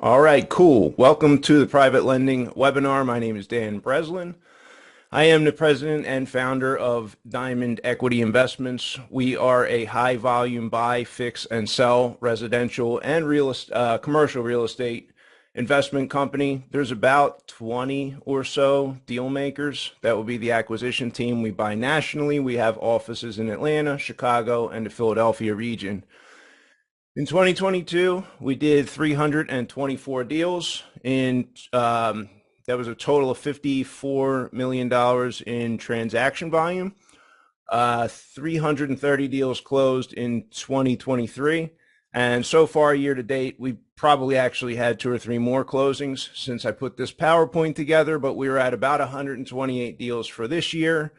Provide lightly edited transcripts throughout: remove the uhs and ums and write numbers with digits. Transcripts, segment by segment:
All right, cool. Welcome to the private lending webinar. My name is Dan Breslin. I am the president and founder of Diamond Equity Investments. We are a high volume buy, fix, and sell residential and commercial real estate investment company. There's about 20 or so deal makers. That will be the acquisition team. We buy nationally. We have offices in Atlanta, Chicago, and the Philadelphia region. In 2022, we did 324 deals that was a total of $54 million in transaction volume. 330 deals closed in 2023. And so far, year to date, we probably actually had 2 or 3 more closings since I put this PowerPoint together, but we were at about 128 deals for this year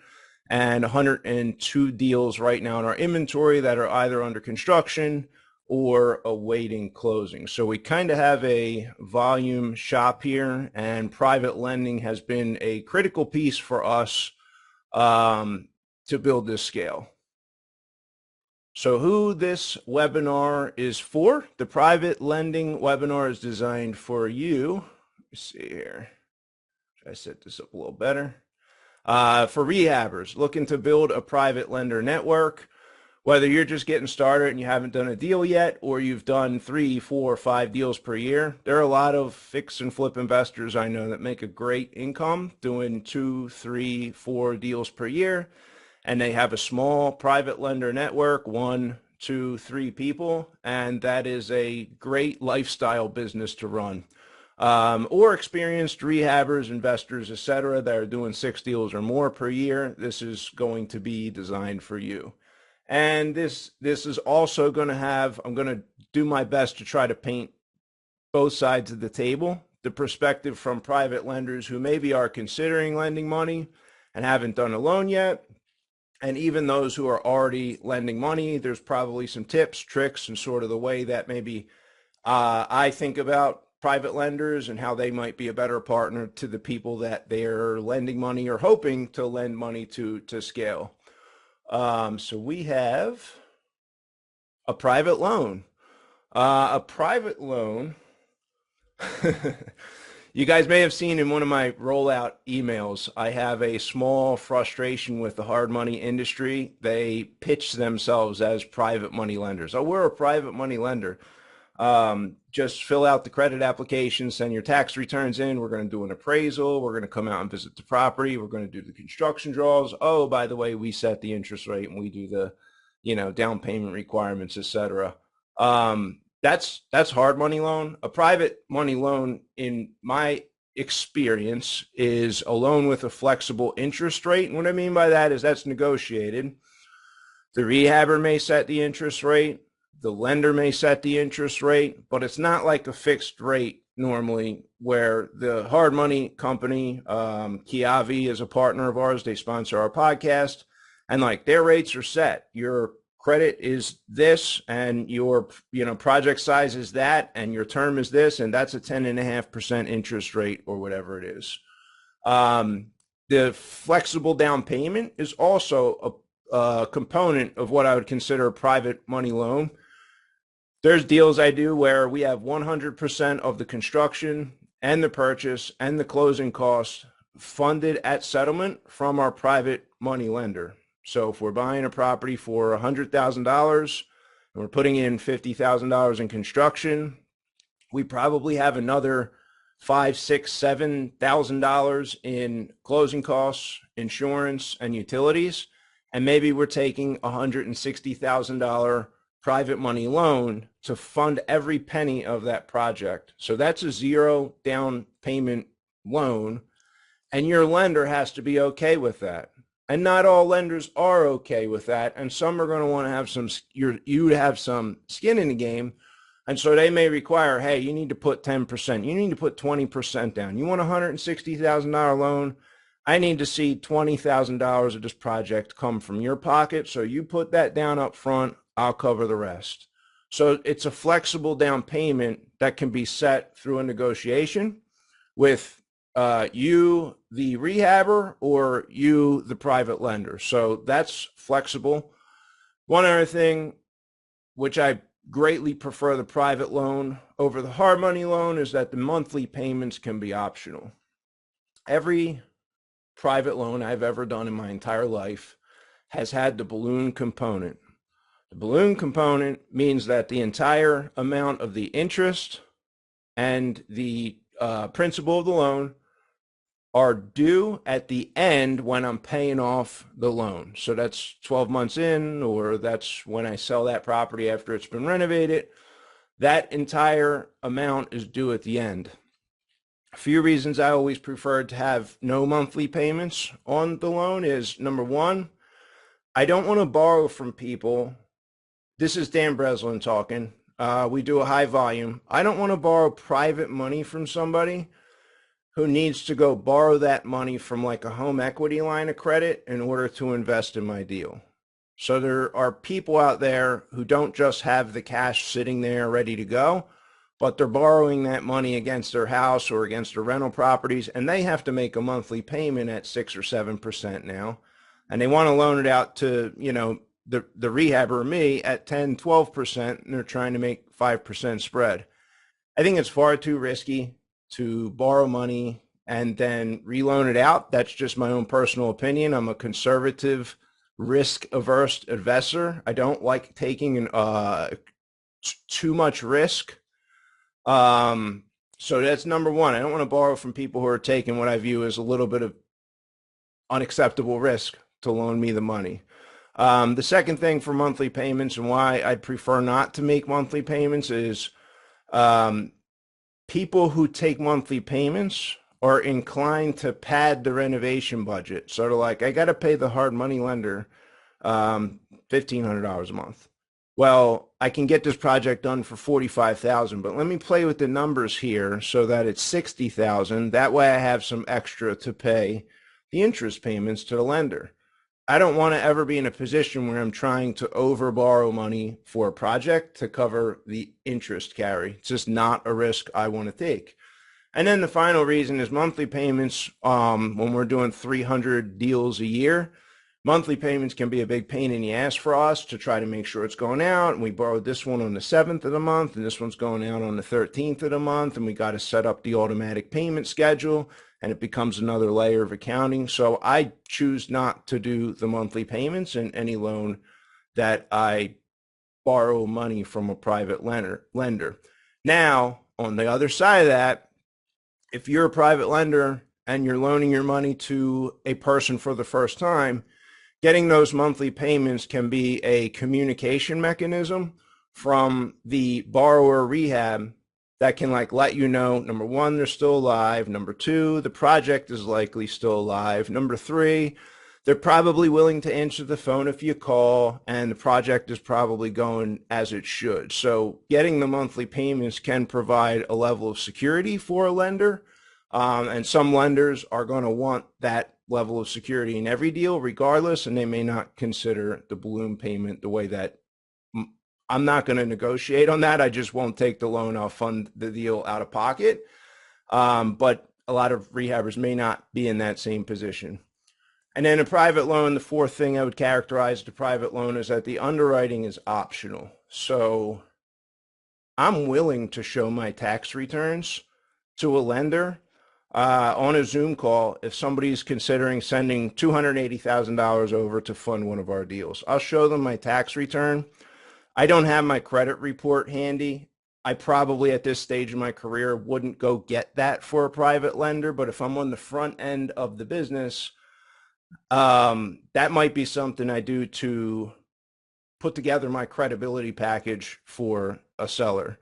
and 102 deals right now in our inventory that are either under construction or awaiting closing. So we kind of have a volume shop here, and private lending has been a critical piece for us to build this scale. So who this webinar is for? The private lending webinar is designed for you. Let's see here. Should I set this up a little better? For rehabbers looking to build a private lender network. Whether you're just getting started and you haven't done a deal yet, or you've done 3, 4, 5 deals per year, there are a lot of fix and flip investors I know that make a great income doing 2, 3, 4 deals per year, and they have a small private lender network, 1, 2, 3 people, and that is a great lifestyle business to run. Or experienced rehabbers, investors, etc., that are doing 6 deals or more per year. This is going to be designed for you. And this is also going to have, I'm going to do my best to try to paint both sides of the table, the perspective from private lenders who maybe are considering lending money and haven't done a loan yet, and even those who are already lending money. There's probably some tips, tricks, and sort of the way that maybe I think about private lenders and how they might be a better partner to the people that they're lending money or hoping to lend money to scale. So we have a private loan. A private loan, you guys may have seen in one of my rollout emails, I have a small frustration with the hard money industry. They pitch themselves as private money lenders. Oh, we're a private money lender. Just fill out the credit application, send your tax returns in. We're going to do an appraisal. We're going to come out and visit the property. We're going to do the construction draws. Oh, by the way, we set the interest rate and we do the, down payment requirements, etc. That's hard money loan. A private money loan, in my experience, is a loan with a flexible interest rate. And what I mean by that is that's negotiated. The rehabber may set the interest rate. The lender may set the interest rate, but it's not like a fixed rate normally, where the hard money company, Kiavi is a partner of ours. They sponsor our podcast, and like their rates are set. Your credit is this, and your project size is that, and your term is this, and that's a 10.5% interest rate or whatever it is. The flexible down payment is also a component of what I would consider a private money loan. There's deals I do where we have 100% of the construction and the purchase and the closing costs funded at settlement from our private money lender. So if we're buying a property for $100,000 and we're putting in $50,000 in construction, we probably have another $5,000, $6,000, $7,000 in closing costs, insurance, and utilities. And maybe we're taking $160,000 private money loan to fund every penny of that project. So that's a 0 down payment loan, and your lender has to be okay with that. And not all lenders are okay with that, and some are going to want to have you have some skin in the game, and so they may require, hey, you need to put 10%, you need to put 20% down. You want a $160,000 loan? I need to see $20,000 of this project come from your pocket, so you put that down up front. I'll cover the rest. So it's a flexible down payment that can be set through a negotiation with you, the rehabber, or you, the private lender. So that's flexible. One other thing, which I greatly prefer the private loan over the hard money loan is that the monthly payments can be optional. Every private loan I've ever done in my entire life has had the balloon component. The balloon component means that the entire amount of the interest and the principal of the loan are due at the end when I'm paying off the loan. So that's 12 months in, or that's when I sell that property after it's been renovated. That entire amount is due at the end. A few reasons I always preferred to have no monthly payments on the loan is, number one, I don't want to borrow from people. This is Dan Breslin talking. We do a high volume. I don't want to borrow private money from somebody who needs to go borrow that money from like a home equity line of credit in order to invest in my deal. So there are people out there who don't just have the cash sitting there ready to go, but they're borrowing that money against their house or against their rental properties, and they have to make a monthly payment at 6 or 7% now. And they want to loan it out to, the rehabber or me at 10, 12%, and they're trying to make 5% spread. I think it's far too risky to borrow money and then reloan it out. That's just my own personal opinion. I'm a conservative, risk-averse investor. I don't like taking too much risk. So that's number one. I don't want to borrow from people who are taking what I view as a little bit of unacceptable risk to loan me the money. The second thing for monthly payments and why I'd prefer not to make monthly payments is people who take monthly payments are inclined to pad the renovation budget. Sort of like, I got to pay the hard money lender $1,500 a month. Well, I can get this project done for $45,000, but let me play with the numbers here so that it's $60,000. That way I have some extra to pay the interest payments to the lender. I don't want to ever be in a position where I'm trying to over borrow money for a project to cover the interest carry. It's just not a risk I want to take. And then the final reason is monthly payments. When we're doing 300 deals a year, monthly payments can be a big pain in the ass for us to try to make sure it's going out. And we borrowed this one on the 7th of the month, and this one's going out on the 13th of the month, and we got to set up the automatic payment schedule, and it becomes another layer of accounting. So I choose not to do the monthly payments in any loan that I borrow money from a private lender. Now, on the other side of that, if you're a private lender and you're loaning your money to a person for the first time, getting those monthly payments can be a communication mechanism from the borrower rehab that can let you know, number one, they're still alive. Number two, the project is likely still alive. Number three, they're probably willing to answer the phone if you call, and the project is probably going as it should. So getting the monthly payments can provide a level of security for a lender. And some lenders are going to want that level of security in every deal regardless, and they may not consider the balloon payment the way that I'm not going to negotiate on that. I just won't take the loan. I'll fund the deal out of pocket. But a lot of rehabbers may not be in that same position. And then a private loan, the fourth thing I would characterize the private loan is that the underwriting is optional. So I'm willing to show my tax returns to a lender on a Zoom call if somebody's considering sending $280,000 over to fund one of our deals. I'll show them my tax return. I don't have my credit report handy. I probably at this stage in my career wouldn't go get that for a private lender, but if I'm on the front end of the business, that might be something I do to put together my credibility package for a seller.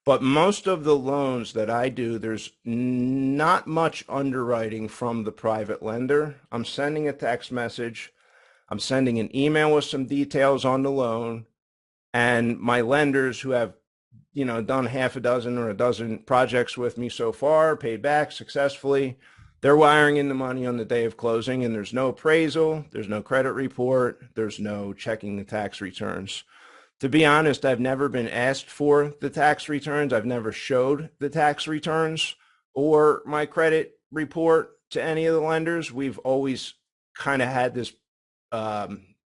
But most of the loans that I do, there's not much underwriting from the private lender. I'm sending a text message. I'm sending an email with some details on the loan. And my lenders who have, done half a dozen or a dozen projects with me so far, paid back successfully, they're wiring in the money on the day of closing, and there's no appraisal, there's no credit report, there's no checking the tax returns. To be honest, I've never been asked for the tax returns. I've never showed the tax returns or my credit report to any of the lenders. We've always kind of had this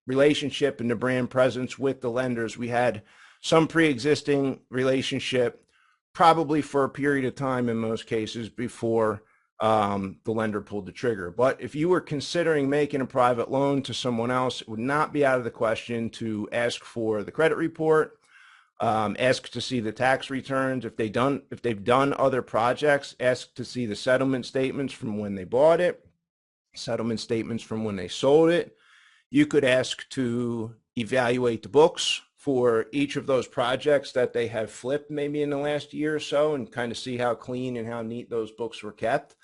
relationship and the brand presence with the lenders. We had some pre-existing relationship, probably for a period of time in most cases before the lender pulled the trigger. But if you were considering making a private loan to someone else, it would not be out of the question to ask for the credit report, ask to see the tax returns. If they've done other projects, ask to see the settlement statements from when they bought it, settlement statements from when they sold it. You could ask to evaluate the books for each of those projects that they have flipped maybe in the last year or so, and kind of see how clean and how neat those books were kept.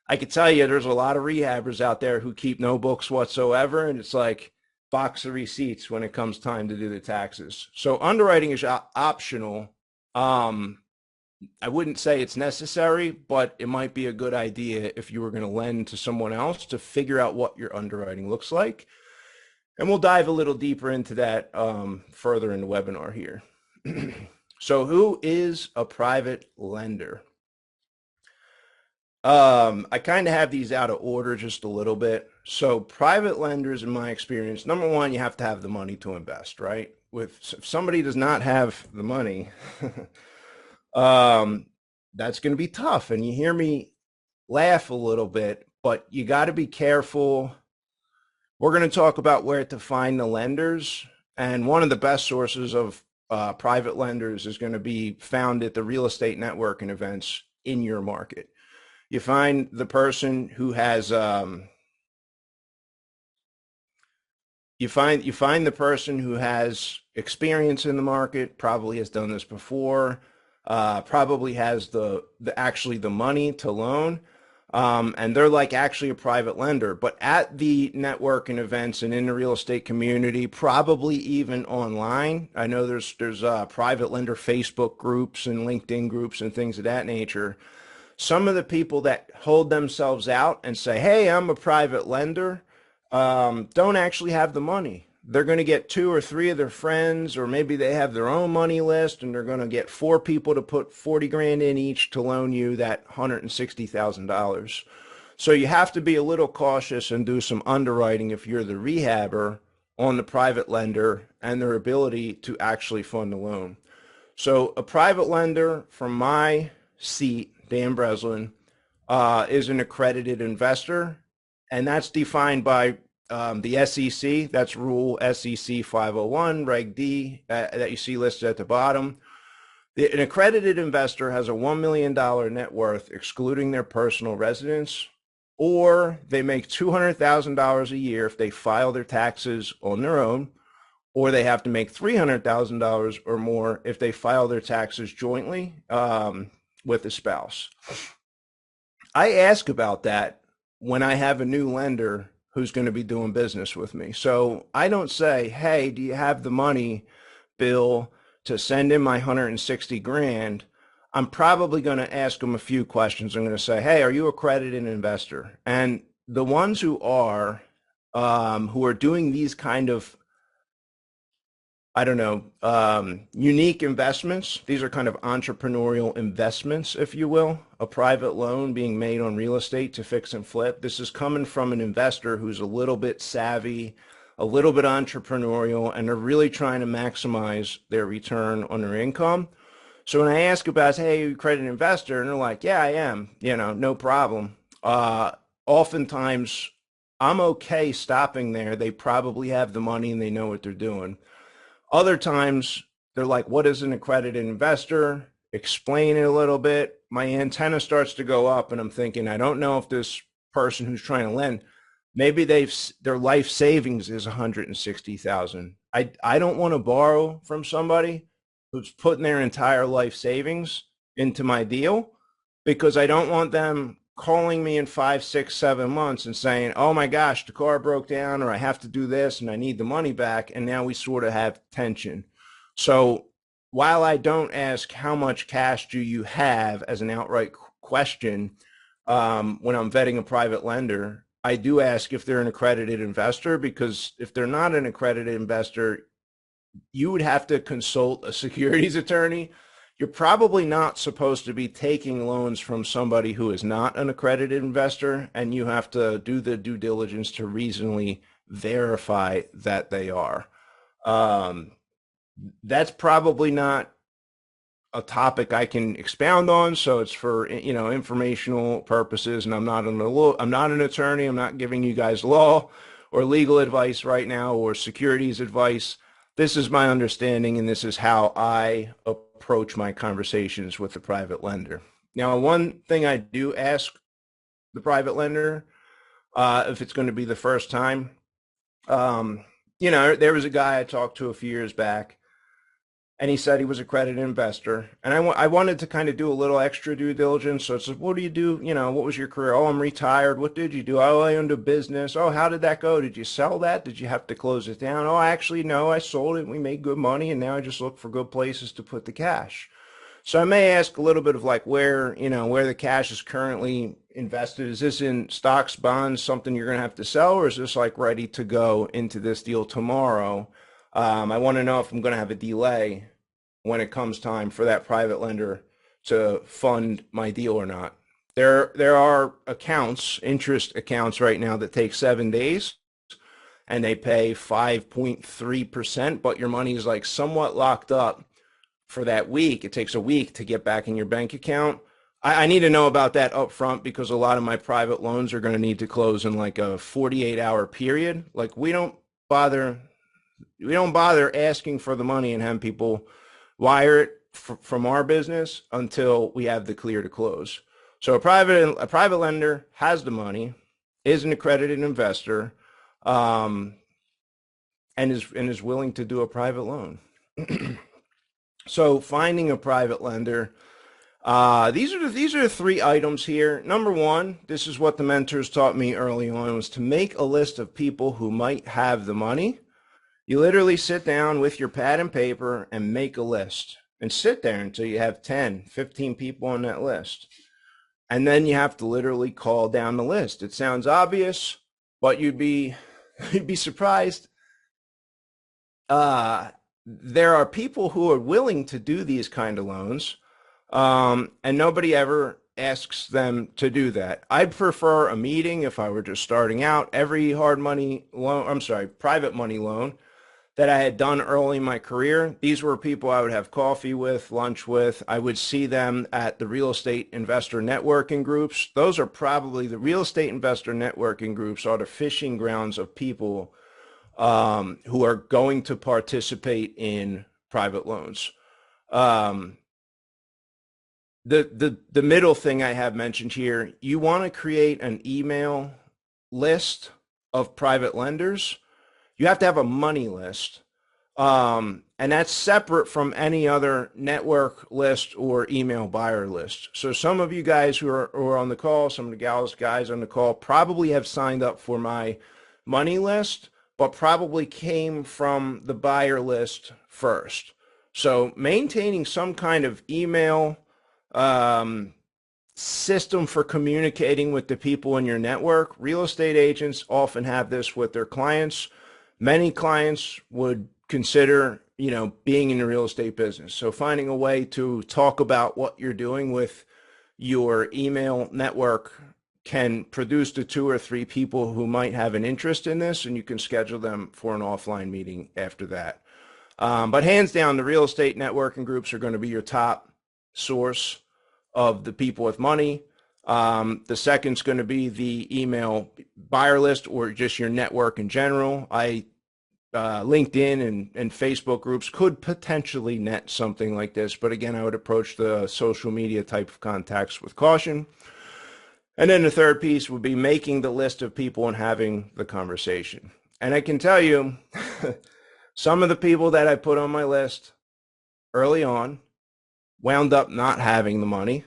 I could tell you there's a lot of rehabbers out there who keep no books whatsoever, and it's like box of receipts when it comes time to do the taxes. So underwriting is optional. I wouldn't say it's necessary, but it might be a good idea if you were going to lend to someone else to figure out what your underwriting looks like. And we'll dive a little deeper into that further in the webinar here. So who is a private lender? I kind of have these out of order just a little bit. So private lenders, in my experience, number one, you have to have the money to invest, right? If somebody does not have the money, that's going to be tough. And you hear me laugh a little bit, but you got to be careful. We're going to talk about where to find the lenders. And one of the best sources of private lenders is going to be found at the real estate networking events in your market. You find the person who has you find the person who has experience in the market, probably has done this before, probably has actually the money to loan, and they're like actually a private lender. But at the networking events and in the real estate community, probably even online, I know there's private lender Facebook groups and LinkedIn groups and things of that nature. Some of the people that hold themselves out and say, hey, I'm a private lender, don't actually have the money. They're going to get 2 or 3 of their friends, or maybe they have their own money list, and they're going to get 4 people to put 40 grand in each to loan you that $160,000. So you have to be a little cautious and do some underwriting if you're the rehabber on the private lender and their ability to actually fund the loan. So a private lender, from my seat, Dan Breslin, is an accredited investor, and that's defined by the SEC. That's Rule SEC 501, Reg D, that you see listed at the bottom. An accredited investor has a $1 million net worth, excluding their personal residence, or they make $200,000 a year if they file their taxes on their own, or they have to make $300,000 or more if they file their taxes jointly with a spouse. I ask about that when I have a new lender who's going to be doing business with me. So I don't say, hey, do you have the money, Bill, to send in my 160 grand? I'm probably going to ask them a few questions. I'm going to say, hey, are you an accredited investor? And the ones who are doing these kind of, I don't know, unique investments. These are kind of entrepreneurial investments, if you will, a private loan being made on real estate to fix and flip. This is coming from an investor who's a little bit savvy, a little bit entrepreneurial, and they're really trying to maximize their return on their income. So when I ask about, hey, are you an accredited investor? And they're like, yeah, I am, no problem. Oftentimes, I'm okay stopping there. They probably have the money and they know what they're doing. Other times, they're like, what is an accredited investor? Explain it a little bit. My antenna starts to go up, and I'm thinking, I don't know if this person who's trying to lend, maybe their life savings is $160,000. I don't want to borrow from somebody who's putting their entire life savings into my deal, because I don't want them calling me in 5, 6, 7 months and saying, oh my gosh, the car broke down, or I have to do this and I need the money back. And now we sort of have tension. So while I don't ask how much cash do you have as an outright question when I'm vetting a private lender, I do ask if they're an accredited investor, because if they're not an accredited investor, you would have to consult a securities attorney. You're probably not supposed to be taking loans from somebody who is not an accredited investor, and you have to do the due diligence to reasonably verify that they are. That's probably not a topic I can expound on, so it's for informational purposes. And I'm not an attorney. I'm not giving you guys law or legal advice right now or securities advice. This is my understanding, and this is how I approach my conversations with the private lender. Now, one thing I do ask the private lender, if it's going to be the first time, um, there was a guy I talked to a few years back, and he said he was a accredited investor. And I wanted to kind of do a little extra due diligence. So it's like, what do you do? What was your career? Oh, I'm retired. What did you do? Oh, I owned a business. Oh, how did that go? Did you sell that? Did you have to close it down? Oh, actually, no, I sold it. We made good money. And now I just look for good places to put the cash. So I may ask a little bit of like where the cash is currently invested. Is this in stocks, bonds, something you're going to have to sell, or is this like ready to go into this deal tomorrow? I want to know if I'm going to have a delay when it comes time for that private lender to fund my deal or not. There are accounts, interest accounts right now that take 7 days and they pay 5.3%, but your money is like somewhat locked up for that week. It takes a week to get back in your bank account. I need to know about that up front because a lot of my private loans are going to need to close in like a 48-hour period. Like bother we don't bother asking for the money and having people wire it from our business until we have the clear to close. So a private lender has the money, is an accredited investor, and is willing to do a private loan. So finding a private lender, these are the three items here. Number one, this is what the mentors taught me early on, was to make a list of people who might have the money. You literally sit down with your pad and paper and make a list and sit there until you have 10, 15 people on that list. And then you have to literally call down the list. It sounds obvious, but you'd be surprised. There are people who are willing to do these kind of loans, and nobody ever asks them to do that. I'd prefer a meeting if I were just starting out. Every private money loan that I had done early in my career, these were people I would have coffee with, lunch with. I would see them at the real estate investor networking groups. Those are probably the real estate investor networking groups are the fishing grounds of people who are going to participate in private loans. The middle thing I have mentioned here, you want to create an email list of private lenders. You have to have a money list, and that's separate from any other network list or email buyer list. So some of you guys who are on the call, some of the guys on the call probably have signed up for my money list, but probably came from the buyer list first. So maintaining some kind of email system for communicating with the people in your network. Real estate agents often have this with their clients. Many clients would consider, being in the real estate business. So finding a way to talk about what you're doing with your email network can produce the 2 or 3 people who might have an interest in this, and you can schedule them for an offline meeting after that. But hands down, the real estate networking groups are going to be your top source of the people with money. The second is going to be the email buyer list or just your network in general. LinkedIn and Facebook groups could potentially net something like this, but again, I would approach the social media type of contacts with caution. And then the third piece would be making the list of people and having the conversation. And I can tell you, some of the people that I put on my list early on wound up not having the money.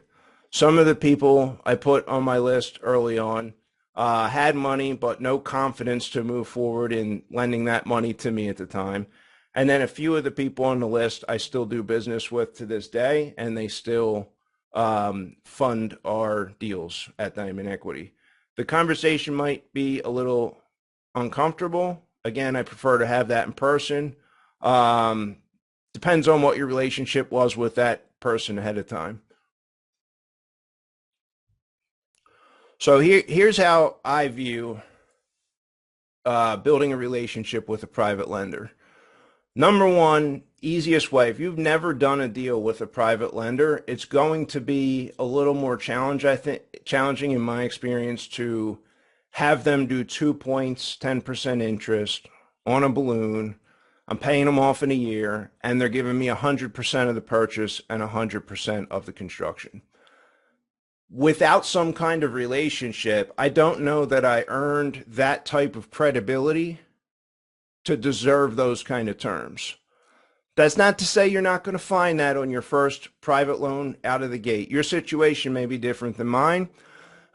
Some of the people I put on my list early on had money, but no confidence to move forward in lending that money to me at the time. And then a few of the people on the list I still do business with to this day, and they still fund our deals at Diamond Equity. The conversation might be a little uncomfortable. Again, I prefer to have that in person. Depends on what your relationship was with that person ahead of time. So here's how I view building a relationship with a private lender. Number one, easiest way, if you've never done a deal with a private lender, it's going to be a little more challenging in my experience to have them do 2 points, 10% interest on a balloon. I'm paying them off in a year, and they're giving me 100% of the purchase and 100% of the construction. Without some kind of relationship, I don't know that I earned that type of credibility to deserve those kind of terms. That's not to say you're not going to find that on your first private loan out of the gate. Your situation may be different than mine.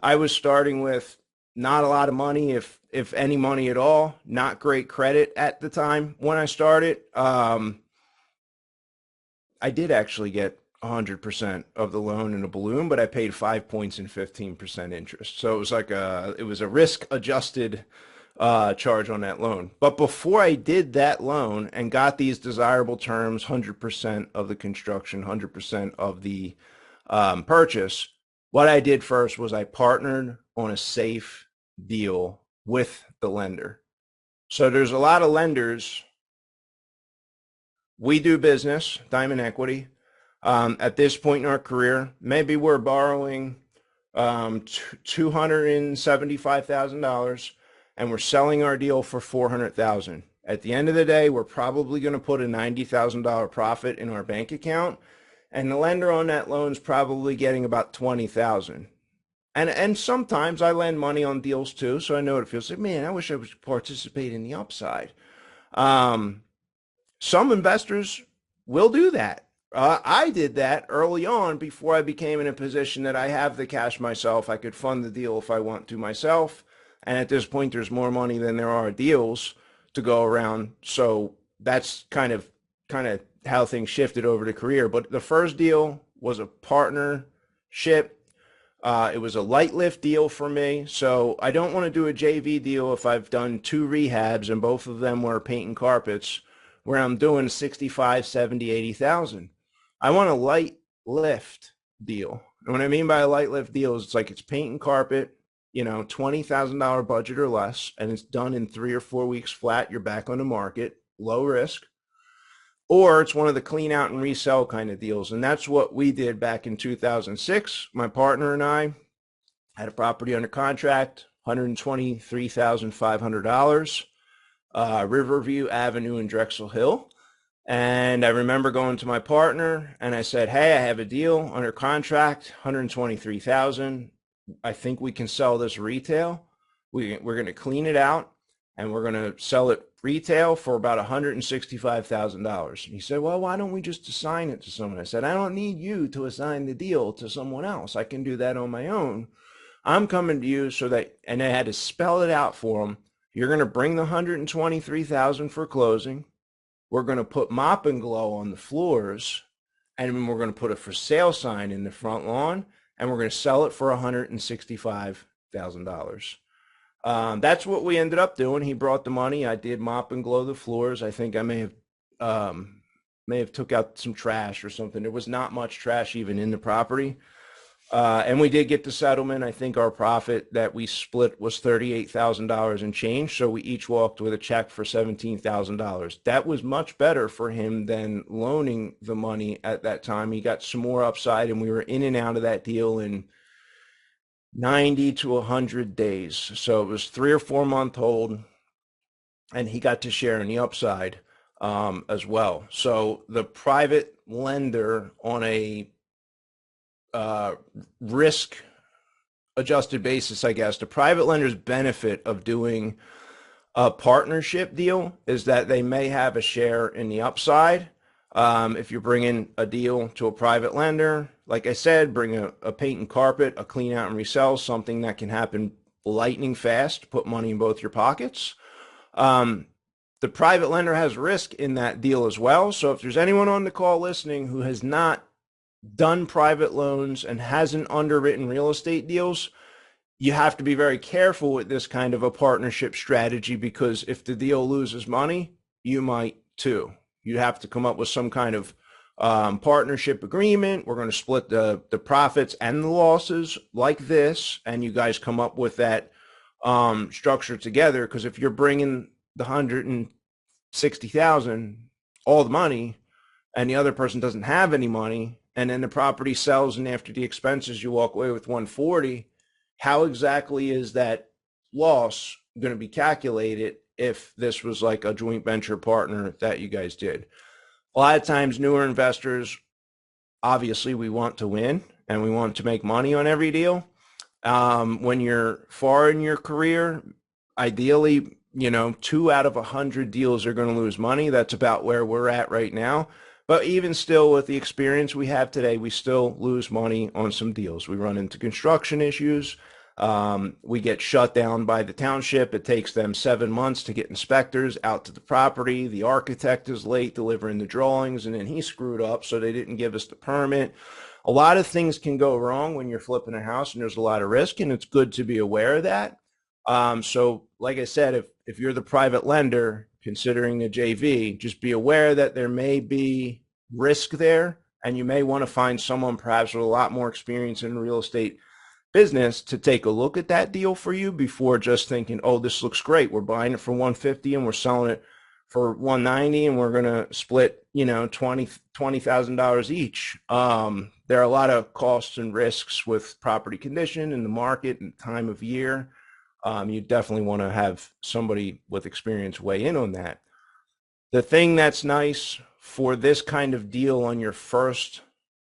I was starting with not a lot of money, if any money at all, not great credit at the time when I started. I did actually get 100% of the loan in a balloon, but I paid 5 points and 15% interest. So it was like it was a risk adjusted charge on that loan. But before I did that loan and got these desirable terms, 100% of the construction, 100% of the purchase, what I did first was I partnered on a safe deal with the lender. So there's a lot of lenders. We do business, Diamond Equity. At this point in our career, maybe we're borrowing $275,000 and we're selling our deal for $400,000. At the end of the day, we're probably going to put a $90,000 profit in our bank account, and the lender on that loan is probably getting about $20,000. And sometimes I lend money on deals too, so I know what it feels like. Man, I wish I would participate in the upside. Some investors will do that. I did that early on before I became in a position that I have the cash myself. I could fund the deal if I want to myself. And at this point, there's more money than there are deals to go around. So that's kind of how things shifted over to career. But the first deal was a partnership. It was a light lift deal for me. So I don't want to do a JV deal if I've done 2 rehabs and both of them were painting carpets, where I'm doing 65, 70, 80,000. I want a light lift deal. And what I mean by a light lift deal is it's like it's paint and carpet, $20,000 budget or less, and it's done in 3 or 4 weeks flat. You're back on the market, low risk. Or it's one of the clean out and resell kind of deals. And that's what we did back in 2006. My partner and I had a property under contract, $123,500, Riverview Avenue in Drexel Hill. And I remember going to my partner and I said, hey, I have a deal under contract, $123,000. I think we can sell this retail. We're going to clean it out and we're going to sell it retail for about $165,000. He said, well, why don't we just assign it to someone? I said, I don't need you to assign the deal to someone else. I can do that on my own. I'm coming to you so that, and I had to spell it out for him. You're going to bring the $123,000 for closing. We're going to put mop and glow on the floors, and we're going to put a for sale sign in the front lawn, and we're going to sell it for $165,000. That's what we ended up doing. He brought the money. I did mop and glow the floors. I think I may have took out some trash or something. There was not much trash even in the property. And we did get the settlement. I think our profit that we split was $38,000 and change. So we each walked with a check for $17,000. That was much better for him than loaning the money at that time. He got some more upside, and we were in and out of that deal in 90 to 100 days. So it was 3 or 4 month hold, and he got to share in the upside as well. So the private lender on a risk adjusted basis, I guess, the private lender's benefit of doing a partnership deal is that they may have a share in the upside. If you're bringing a deal to a private lender, like I said, bring a paint and carpet, a clean out and resell, something that can happen lightning fast, put money in both your pockets. The private lender has risk in that deal as well. So if there's anyone on the call listening who has not done private loans and hasn't underwritten real estate deals, you have to be very careful with this kind of a partnership strategy, because if the deal loses money, you might too. You have to come up with some kind of partnership agreement. We're going to split the profits and the losses like this, and you guys come up with that structure together. Because if you're bringing the $160,000, all the money, and the other person doesn't have any money, and then the property sells, and after the expenses you walk away with 140, how exactly is that loss going to be calculated if this was like a joint venture partner that you guys did? A lot of times newer investors, obviously we want to win and we want to make money on every deal. When you're far in your career, ideally, 2 out of 100 deals are going to lose money. That's about where we're at right now. But even still, with the experience we have today, we still lose money on some deals. We run into construction issues. We get shut down by the township. It takes them 7 months to get inspectors out to the property. The architect is late delivering the drawings, and then he screwed up, so they didn't give us the permit. A lot of things can go wrong when you're flipping a house, and there's a lot of risk, and it's good to be aware of that. So like I said, if you're the private lender considering a JV, just be aware that there may be risk there, and you may want to find someone perhaps with a lot more experience in real estate business to take a look at that deal for you before just thinking, oh, this looks great. We're buying it for 150 and we're selling it for 190 and we're going to split, $20,000 each. There are a lot of costs and risks with property condition and the market and time of year. You definitely want to have somebody with experience weigh in on that. The thing that's nice for this kind of deal on your first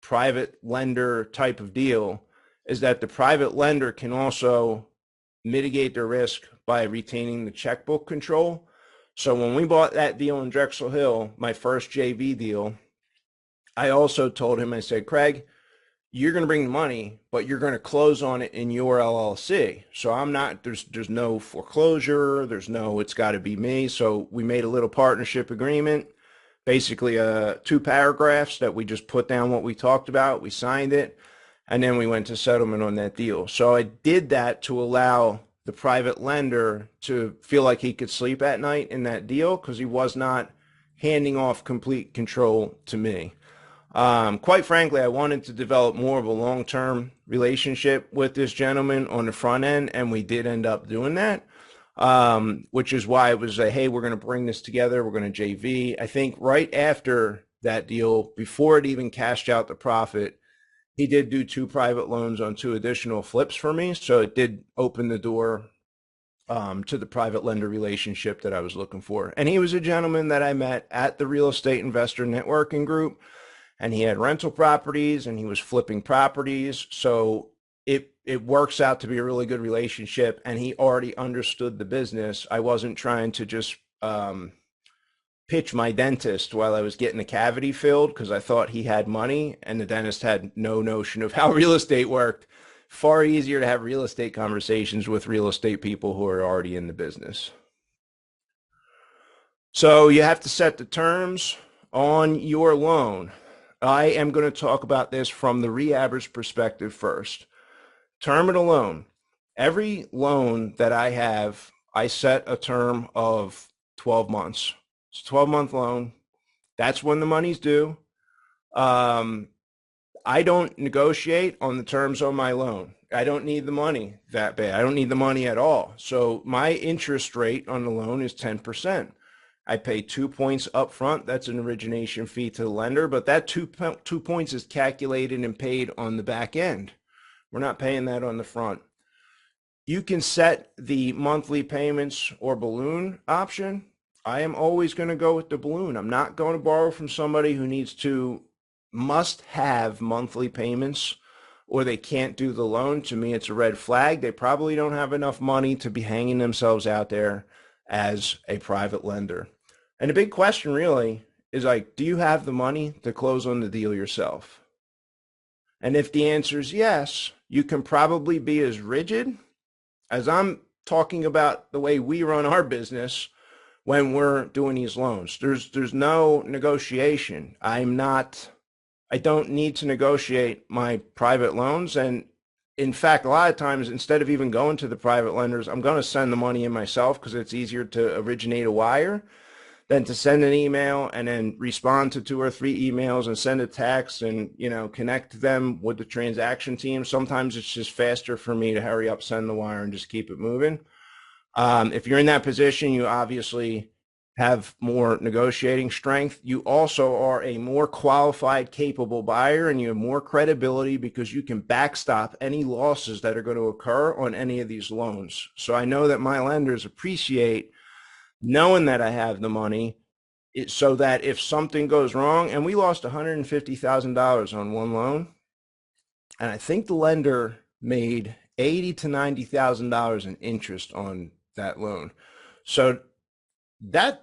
private lender type of deal is that the private lender can also mitigate the risk by retaining the checkbook control. So when we bought that deal in Drexel Hill, my first JV deal, I also told him, I said, Craig, you're going to bring the money, but you're going to close on it in your LLC. So I'm not, there's no foreclosure. It's got to be me. So we made a little partnership agreement, basically 2 paragraphs that we just put down what we talked about. We signed it, and then we went to settlement on that deal. So I did that to allow the private lender to feel like he could sleep at night in that deal because he was not handing off complete control to me. Quite frankly, I wanted to develop more of a long-term relationship with this gentleman on the front end, and we did end up doing that, which is why it was hey, we're going to bring this together. We're going to JV. I think right after that deal, before it even cashed out the profit, he did do 2 private loans on 2 additional flips for me. So it did open the door to the private lender relationship that I was looking for. And he was a gentleman that I met at the Real Estate Investor Networking Group. And he had rental properties and he was flipping properties. So it works out to be a really good relationship. And he already understood the business. I wasn't trying to just pitch my dentist while I was getting the cavity filled because I thought he had money and the dentist had no notion of how real estate worked. Far easier to have real estate conversations with real estate people who are already in the business. So you have to set the terms on your loan. I am going to talk about this from the rehabber's perspective first. Term of the loan. Every loan that I have, I set a term of 12 months. It's a 12-month loan. That's when the money's due. I don't negotiate on the terms on my loan. I don't need the money that bad. I don't need the money at all. So my interest rate on the loan is 10%. I pay 2 points up front. That's an origination fee to the lender, but that 2 points is calculated and paid on the back end. We're not paying that on the front. You can set the monthly payments or balloon option. I am always going to go with the balloon. I'm not going to borrow from somebody who must have monthly payments or they can't do the loan. To me, it's a red flag. They probably don't have enough money to be hanging themselves out there as a private lender. And the big question really is like, do you have the money to close on the deal yourself? And if the answer is yes, you can probably be as rigid as I'm talking about the way we run our business when we're doing these loans. There's no negotiation. I don't need to negotiate my private loans. And in fact, a lot of times, instead of even going to the private lenders, I'm going to send the money in myself because it's easier to originate a wire than to send an email and then respond to 2 or 3 emails and send a text and, connect them with the transaction team. Sometimes it's just faster for me to hurry up, send the wire and just keep it moving. If you're in that position, you obviously have more negotiating strength. You also are a more qualified, capable buyer, and you have more credibility because you can backstop any losses that are going to occur on any of these loans. So I know that my lenders appreciate knowing that I have the money, so that if something goes wrong, and we lost $150,000 on one loan, and I think the lender made $80,000 to $90,000 in interest on that loan. So that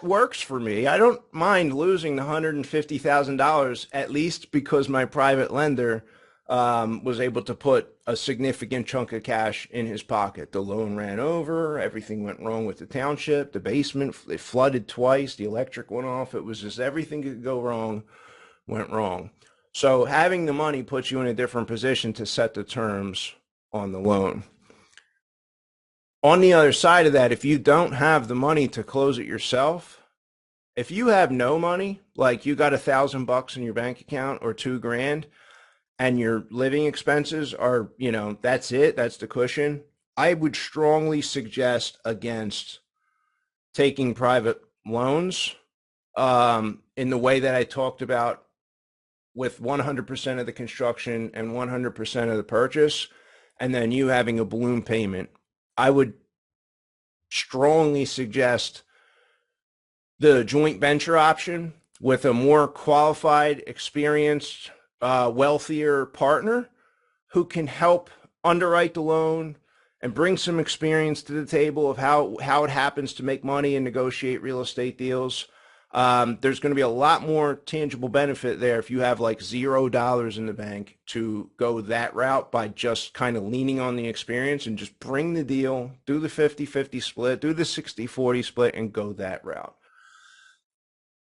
works for me. I don't mind losing the $150,000, at least because my private lender was able to put a significant chunk of cash in his pocket. The loan ran over, everything went wrong with the township, the basement, it flooded twice, the electric went off. It was just everything could go wrong, went wrong. So having the money puts you in a different position to set the terms on the loan. On the other side of that, if you don't have the money to close it yourself, if you have no money, like you got $1,000 in your bank account or $2,000, and your living expenses are, that's it, that's the cushion, I would strongly suggest against taking private loans in the way that I talked about, with 100% of the construction and 100% of the purchase, and then you having a balloon payment. I would strongly suggest the joint venture option with a more qualified, experienced, wealthier partner who can help underwrite the loan and bring some experience to the table of how it happens to make money and negotiate real estate deals. There's going to be a lot more tangible benefit there if you have like $0 in the bank to go that route, by just kind of leaning on the experience and just bring the deal, do the 50-50 split, do the 60-40 split, and go that route.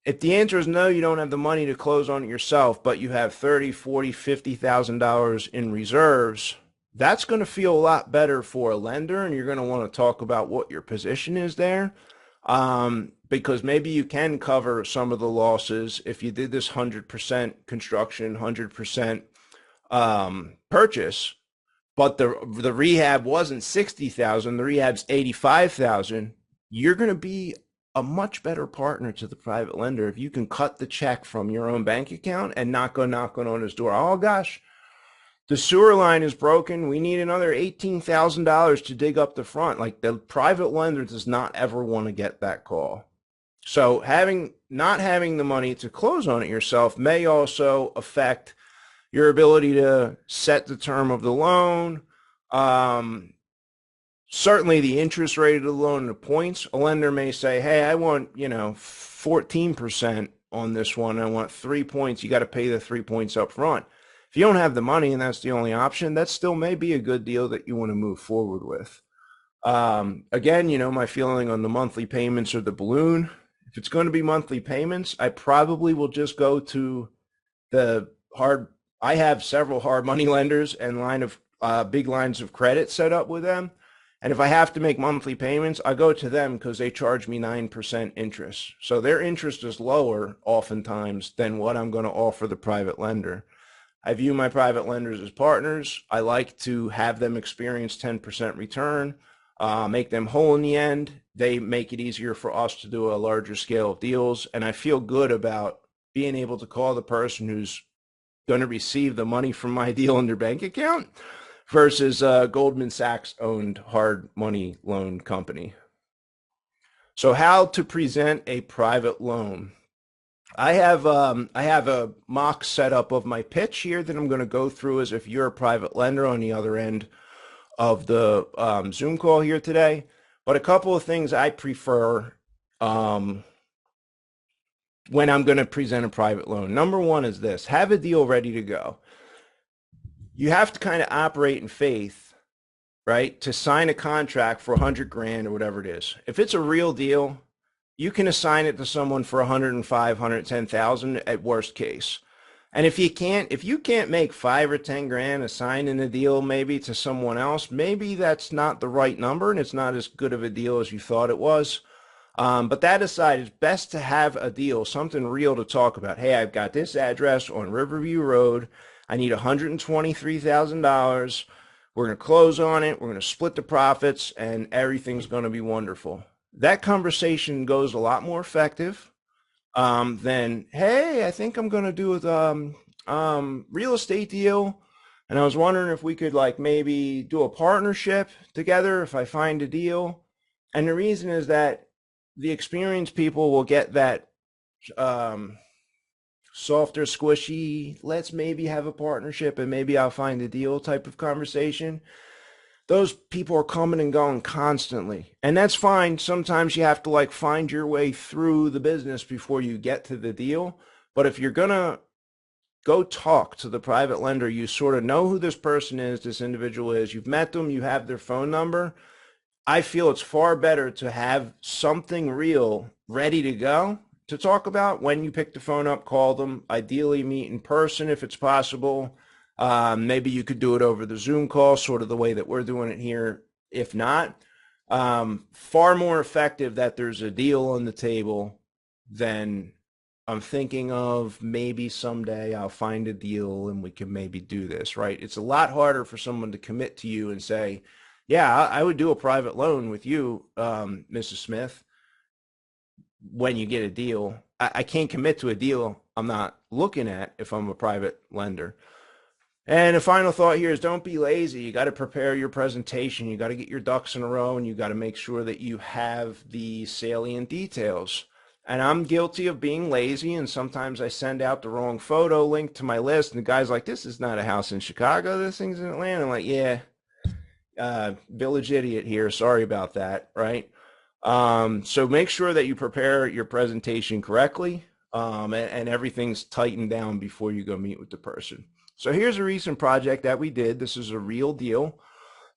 If the answer is no, you don't have the money to close on it yourself, but you have $30,000, $40,000, $50,000 in reserves, that's going to feel a lot better for a lender, and you're going to want to talk about what your position is there. Because maybe you can cover some of the losses if you did this 100% construction, 100% purchase, but the rehab wasn't 60,000, the rehab's 85,000. You're going to be a much better partner to the private lender if you can cut the check from your own bank account and not go knocking on his door. Oh gosh, the sewer line is broken, we need another $18,000 to dig up the front. Like, the private lender does not ever want to get that call. So not having the money to close on it yourself may also affect your ability to set the term of the loan. Certainly the interest rate of the loan and the points. A lender may say, hey, I want 14% on this one. I want 3 points. You got to pay the 3 points up front. If you don't have the money and that's the only option, that still may be a good deal that you want to move forward with. Again, my feeling on the monthly payments or the balloon. If it's going to be monthly payments, I probably will just go to I have several hard money lenders and big lines of credit set up with them. And if I have to make monthly payments, I go to them because they charge me 9% interest. So their interest is lower oftentimes than what I'm going to offer the private lender. I view my private lenders as partners. I like to have them experience 10% return, make them whole in the end. They make it easier for us to do a larger scale of deals. And I feel good about being able to call the person who's going to receive the money from my deal in their bank account versus a Goldman Sachs owned hard money loan company. So how to present a private loan. I have a mock setup of my pitch here that I'm going to go through as if you're a private lender on the other end of the Zoom call here today. But a couple of things I prefer when I'm going to present a private loan. Number one is this: have a deal ready to go. You have to kind of operate in faith, right, to sign a contract for $100,000 or whatever it is. If it's a real deal, you can assign it to someone for $105,000, $110,000 at worst case. And if you can't make $5,000 or $10,000 assigning a deal maybe to someone else, maybe that's not the right number and it's not as good of a deal as you thought it was. But that aside, it's best to have a deal, something real to talk about. Hey, I've got this address on Riverview Road. I need $123,000. We're going to close on it. We're going to split the profits and everything's going to be wonderful. that conversation goes a lot more effective than, hey, I think I'm going to do a real estate deal. And I was wondering if we could like maybe do a partnership together if I find a deal. And the reason is that the experienced people will get that um, softer, squishy, let's maybe have a partnership and maybe I'll find a deal type of conversation. Those people are coming and going constantly. And that's fine. Sometimes you have to like find your way through the business before you get to the deal. But if you're going to go talk to the private lender, you sort of know who this person is, this individual is, you've met them, you have their phone number. I feel it's far better to have something real ready to go to talk about when you pick the phone up, call them, ideally meet in person if it's possible. Maybe you could do it over the Zoom call, sort of the way that we're doing it here. If not, far more effective that there's a deal on the table than I'm thinking of maybe someday I'll find a deal and we can maybe do this, right? It's a lot harder for someone to commit to you and say, yeah, I would do a private loan with you, Mrs. Smith, when you get a deal. I can't commit to a deal I'm not looking at if I'm a private lender. And the final thought here is don't be lazy. You got to prepare your presentation. You got to get your ducks in a row and you got to make sure that you have the salient details. And I'm guilty of being lazy, and sometimes I send out the wrong photo link to my list and the guy's like, this is not a house in Chicago, this thing's in Atlanta. I'm like, yeah, village idiot here. Sorry about that, right? So make sure that you prepare your presentation correctly, and everything's tightened down before you go meet with the person. So here's a recent project that we did. This is a real deal.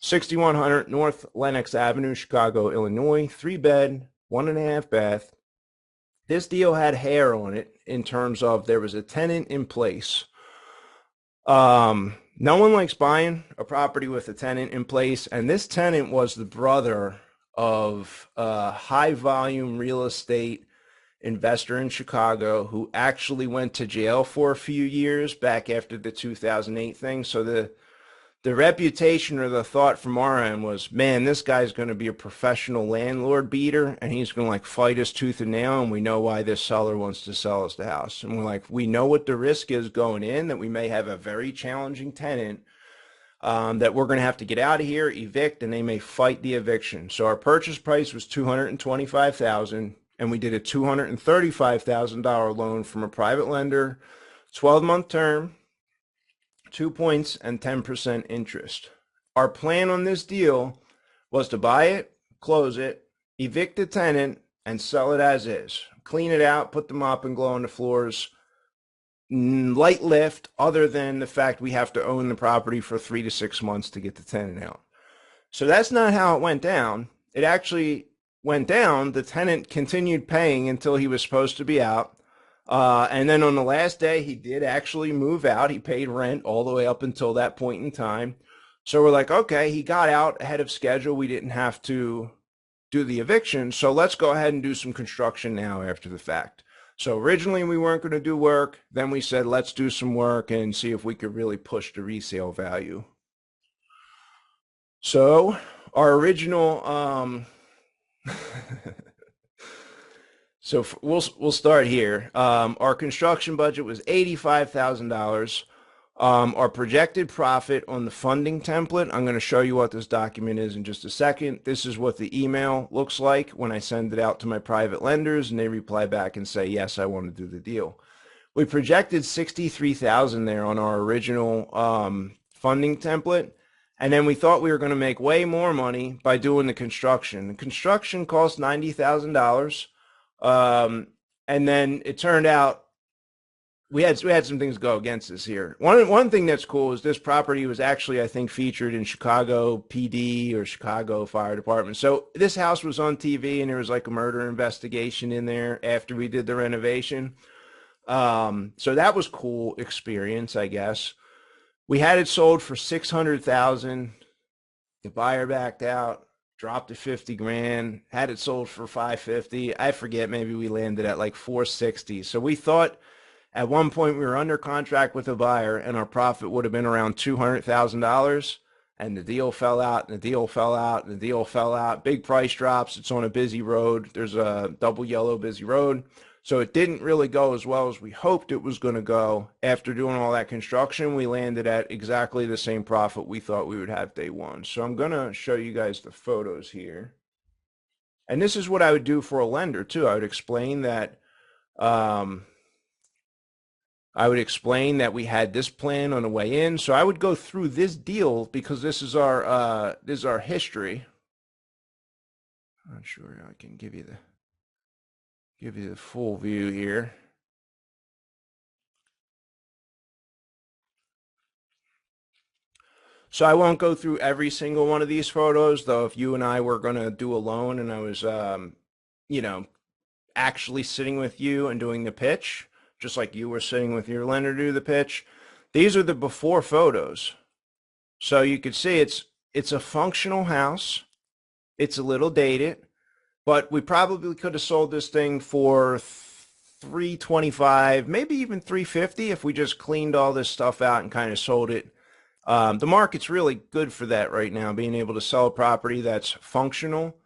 6100 North Lenox Avenue, Chicago, Illinois, 3-bed, 1.5 bath. This deal had hair on it in terms of there was a tenant in place. No one likes buying a property with a tenant in place, and this tenant was the brother of a high volume real estate investor in Chicago who actually went to jail for a few years back after the 2008 thing. So the reputation or the thought from our end was, man, this guy's going to be a professional landlord beater and he's going to like fight us tooth and nail, and we know why this seller wants to sell us the house. And we're like, we know what the risk is going in, that we may have a very challenging tenant, that we're going to have to get out of here, evict, and they may fight the eviction. So our purchase price was $225,000, and we did a $235,000 loan from a private lender, 12-month term, 2 points and 10% interest. Our plan on this deal was to buy it, close it, evict the tenant, and sell it as is. Clean it out, put the mop and glow on the floors. Light lift, other than the fact we have to own the property for 3 to 6 months to get the tenant out. So that's not how it went down. It actually went down. The tenant continued paying until he was supposed to be out. And then on the last day, he did actually move out. He paid rent all the way up until that point in time. So we're like, okay, he got out ahead of schedule. We didn't have to do the eviction. So let's go ahead and do some construction now after the fact. So originally we weren't going to do work. Then we said, let's do some work and see if we could really push the resale value. So our original, so we'll start here. Our construction budget was $85,000. Our projected profit on the funding template, I'm going to show you what this document is in just a second. This is what the email looks like when I send it out to my private lenders and they reply back and say, yes, I want to do the deal. We projected $63,000 there on our original funding template. And then we thought we were going to make way more money by doing the construction. The construction cost $90,000. And then it turned out we had some things go against us here. One thing that's cool is this property was actually, I think, featured in Chicago PD or Chicago Fire Department. So this house was on TV and there was like a murder investigation in there after we did the renovation. So that was cool experience, I guess. We had it sold for $600,000. The buyer backed out, dropped to 50 grand, had it sold for 550. I forget, maybe we landed at like 460. So we thought at one point we were under contract with a buyer and our profit would have been around $200,000. and the deal fell out, and the deal fell out, and the deal fell out. Big price drops. It's on a busy road. There's a double yellow busy road. So it didn't really go as well as we hoped it was going to go. After doing all that construction, we landed at exactly the same profit we thought we would have day one. So I'm going to show you guys the photos here. And this is what I would do for a lender too. I would explain that we had this plan on the way in. So I would go through this deal because this is our history. I'm not sure I can give you the full view here. So I won't go through every single one of these photos, though. If you and I were going to do a loan and I was, you know, actually sitting with you and doing the pitch, just like you were sitting with your lender to do the pitch, these are the before photos. So you could see it's a functional house. It's a little dated, but we probably could have sold this thing for $325, maybe even $350 if we just cleaned all this stuff out and kind of sold it. The market's really good for that right now, being able to sell a property that's functional,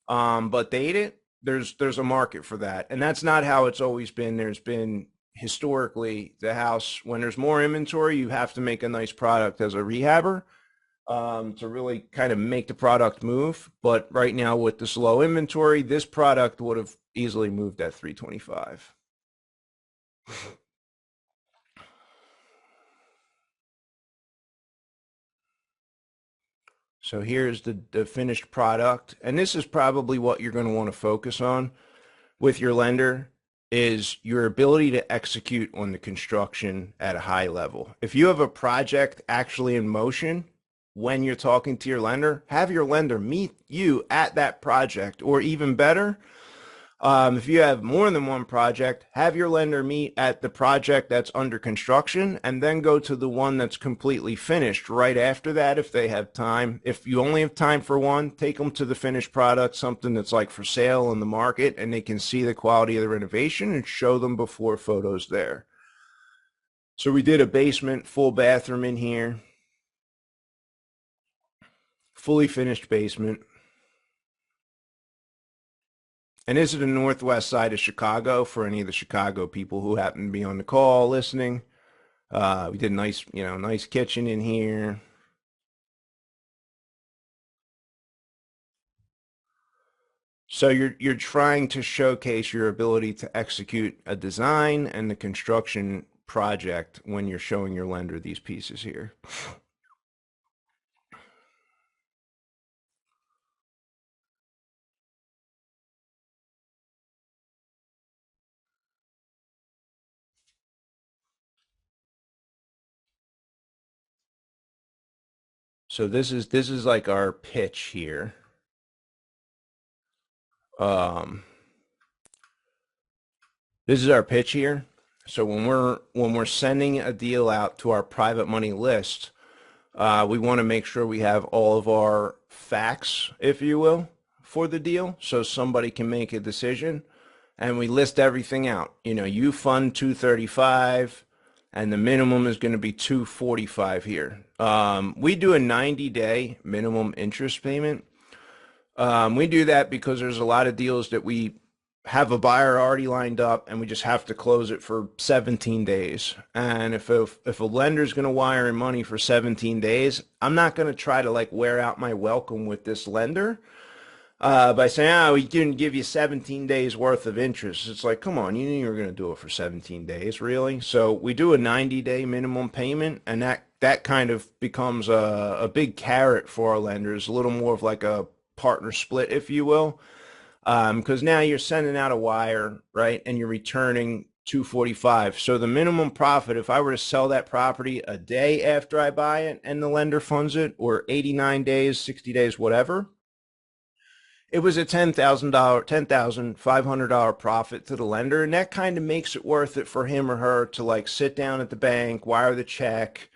but dated. There's a market for that, and that's not how it's always been. There's been historically the house, when there's more inventory, you have to make a nice product as a rehabber to really kind of make the product move. But right now with this low inventory, this product would have easily moved at $325. So here's the finished product. And this is probably what you're going to want to focus on with your lender, is your ability to execute on the construction at a high level. If you have a project actually in motion, when you're talking to your lender, have your lender meet you at that project, or even better, if you have more than one project, have your lender meet at the project that's under construction and then go to the one that's completely finished right after that if they have time. If you only have time for one, take them to the finished product, something that's like for sale in the market, and they can see the quality of the renovation and show them before photos there. So we did a basement, full bathroom in here, fully finished basement. And this is the northwest side of Chicago for any of the Chicago people who happen to be on the call listening. We did a nice, nice kitchen in here. So you're trying to showcase your ability to execute a design and the construction project when you're showing your lender these pieces here. So this is like our pitch here. This is our pitch here. So when we're sending a deal out to our private money list, we want to make sure we have all of our facts, if you will, for the deal, so somebody can make a decision. And we list everything out. You fund 235, and the minimum is going to be 245 here. We do a 90-day minimum interest payment. We do that because there's a lot of deals that we have a buyer already lined up and we just have to close it for 17 days. And if a lender's going to wire in money for 17 days, I'm not going to try to like wear out my welcome with this lender by saying, we didn't give you 17 days worth of interest. It's like, come on, you knew you were going to do it for 17 days, really? So we do a 90-day minimum payment, and that kind of becomes a big carrot for our lenders, a little more of like a partner split, if you will. Because now you're sending out a wire, right, and you're returning 245. So the minimum profit, if I were to sell that property a day after I buy it and the lender funds it, or 89 days, 60 days, whatever, it was a $10,500 profit to the lender, and that kind of makes it worth it for him or her to like sit down at the bank, wire the check,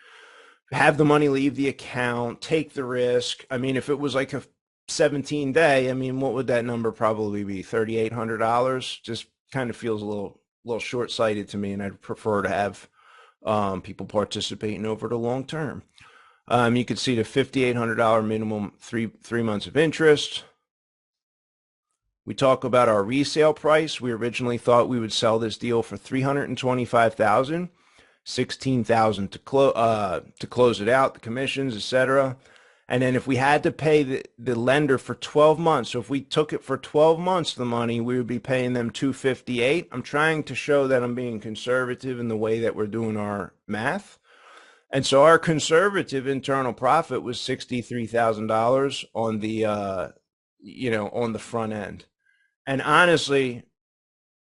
have the money leave the account, take the risk. I mean, if it was like a 17-day, I mean, what would that number probably be? $3,800. Just kind of feels a little short-sighted to me, and I'd prefer to have people participating over the long term. You can see the $5,800 minimum, three months of interest. We talk about our resale price. We originally thought we would sell this deal for $325,000, $16,000 to close it out, the commissions, etc. And then if we had to pay the lender for 12 months, so if we took it for 12 months, the money, we would be paying them $258. I'm trying to show that I'm being conservative in the way that we're doing our math. And so our conservative internal profit was $63,000 on the, on the front end. And honestly,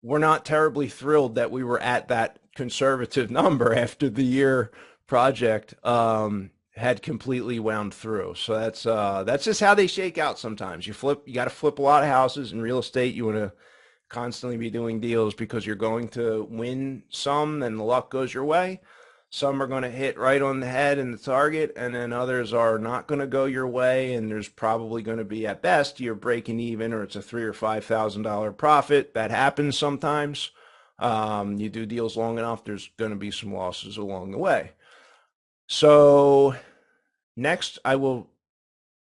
we're not terribly thrilled that we were at that conservative number after the year project had completely wound through. So that's just how they shake out sometimes. You got to flip a lot of houses in real estate. You want to constantly be doing deals because you're going to win some, and the luck goes your way. Some are going to hit right on the head and the target, and then others are not going to go your way, and there's probably going to be, at best, you're breaking even, or it's a $3,000 or $5,000 profit. That happens sometimes. You do deals long enough, there's going to be some losses along the way. So next, I will.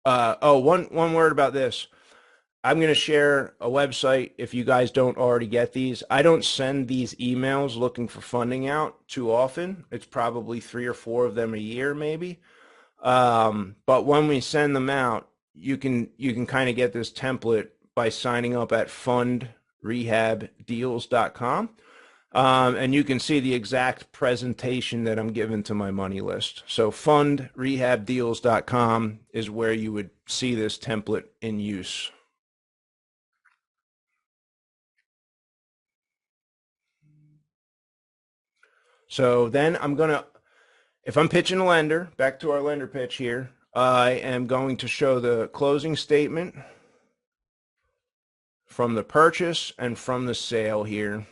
One word about this. I'm going to share a website if you guys don't already get these. I don't send these emails looking for funding out too often. It's probably 3 or 4 of them a year, maybe. But when we send them out, you can kind of get this template by signing up at fundrehabdeals.com. And you can see the exact presentation that I'm giving to my money list. So fundrehabdeals.com is where you would see this template in use. So then if I'm pitching a lender, back to our lender pitch here, I am going to show the closing statement from the purchase and from the sale here.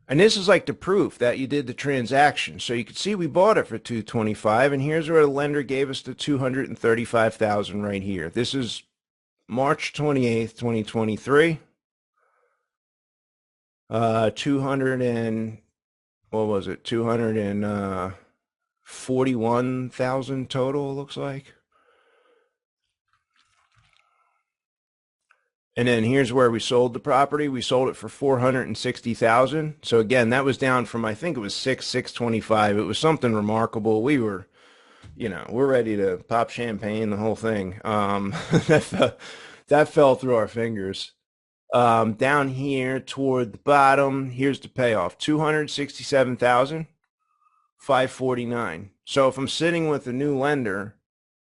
And this is like the proof that you did the transaction. So you can see we bought it for $225, and here's where the lender gave us the $235,000 right here. This is March 28th, 2023. 241,000 total, it looks like. And then here's where we sold the property. We sold it for $460,000. So again, that was down from, I think it was $625. It was something remarkable. We were, we're ready to pop champagne, the whole thing. That fell through our fingers. Down here toward the bottom, here's the payoff: $267,549. So if I'm sitting with a new lender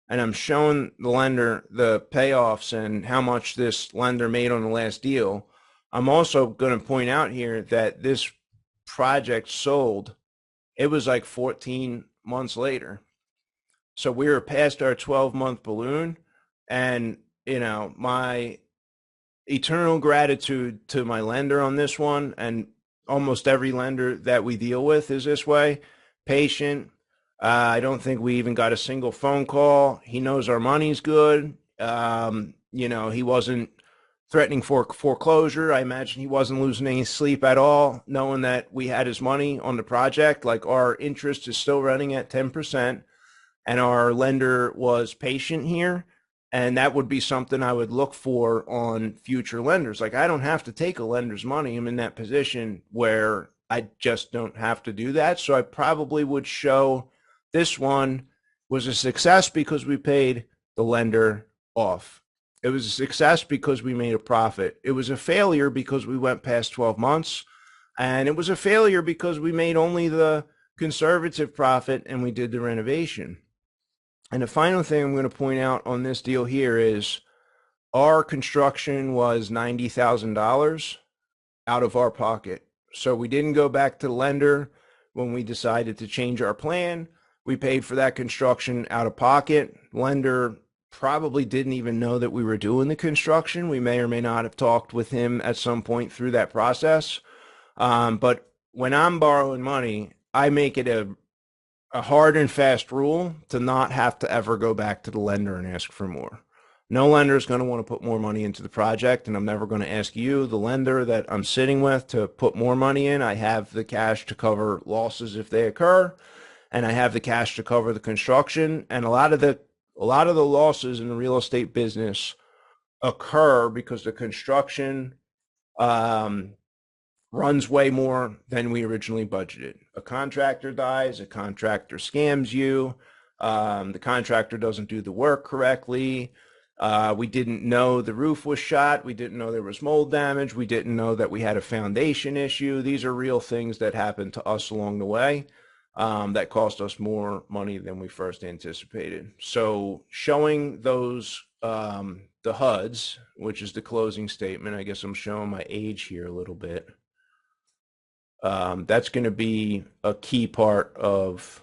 and I'm showing the lender the payoffs and how much this lender made on the last deal, I'm also going to point out here that this project sold, it was like 14 months later. So we were past our 12-month balloon, and my eternal gratitude to my lender on this one, and almost every lender that we deal with is this way: patient. I don't think we even got a single phone call. He knows our money's good. He wasn't threatening foreclosure. I imagine he wasn't losing any sleep at all, knowing that we had his money on the project. Like, our interest is still running at 10%, and our lender was patient here. And that would be something I would look for on future lenders. Like, I don't have to take a lender's money. I'm in that position where I just don't have to do that. So I probably would show this one was a success because we paid the lender off. It was a success because we made a profit. It was a failure because we went past 12 months. And it was a failure because we made only the conservative profit and we did the renovation. And the final thing I'm going to point out on this deal here is our construction was $90,000 out of our pocket. So we didn't go back to the lender when we decided to change our plan. We paid for that construction out of pocket. Lender probably didn't even know that we were doing the construction. We may or may not have talked with him at some point through that process. But when I'm borrowing money, I make it a hard and fast rule to not have to ever go back to the lender and ask for more. No lender is going to want to put more money into the project, and I'm never going to ask you, the lender that I'm sitting with, to put more money in. I have the cash to cover losses if they occur, and I have the cash to cover the construction. And a lot of the losses in the real estate business occur because the construction um, runs way more than we originally budgeted. A contractor dies, a contractor scams you, the contractor doesn't do the work correctly. We didn't know the roof was shot. We didn't know there was mold damage. We didn't know that we had a foundation issue. These are real things that happened to us along the way that cost us more money than we first anticipated. So showing those, the HUDs, which is the closing statement, I guess I'm showing my age here a little bit. That's going to be a key part of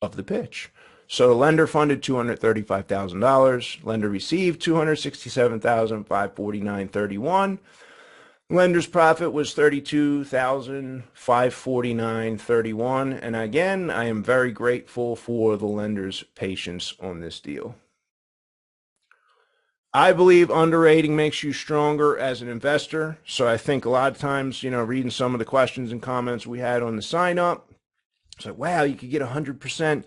the pitch. So the lender funded $235,000. Lender received $267,549.31. Lender's profit was $32,549.31. And again, I am very grateful for the lender's patience on this deal. I believe underwriting makes you stronger as an investor. So I think a lot of times, reading some of the questions and comments we had on the sign up, it's like, wow, you could get 100%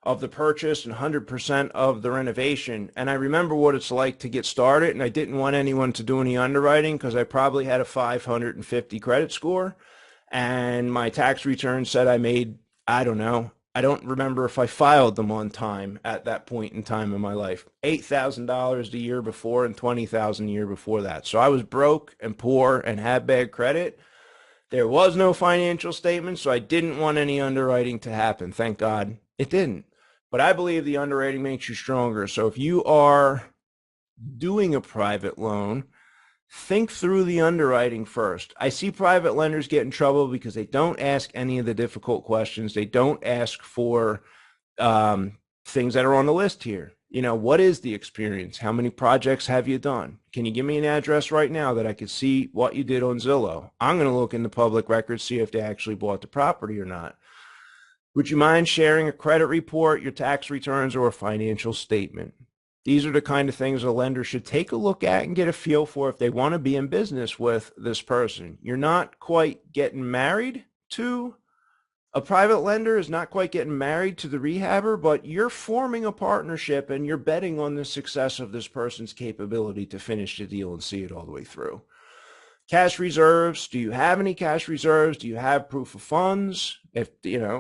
of the purchase and 100% of the renovation. And I remember what it's like to get started, and I didn't want anyone to do any underwriting because I probably had a 550 credit score, and my tax return said I made, I don't know, I don't remember if I filed them on time at that point in time in my life, $8,000 the year before and $20,000 the year before that. So I was broke and poor and had bad credit. There was no financial statement, so I didn't want any underwriting to happen. Thank God it didn't. But I believe the underwriting makes you stronger. So if you are doing a private loan, think through the underwriting first. I see private lenders get in trouble because they don't ask any of the difficult questions. They don't ask for things that are on the list here. What is the experience? How many projects have you done? Can you give me an address right now that I could see what you did on Zillow? I'm going to look in the public records, see if they actually bought the property or not. Would you mind sharing a credit report, your tax returns, or a financial statement? These are the kind of things a lender should take a look at and get a feel for if they want to be in business with this person. You're not quite getting married to a private lender, is not quite getting married to the rehabber, but you're forming a partnership and you're betting on the success of this person's capability to finish the deal and see it all the way through. Cash reserves. Do you have any cash reserves? Do you have proof of funds? If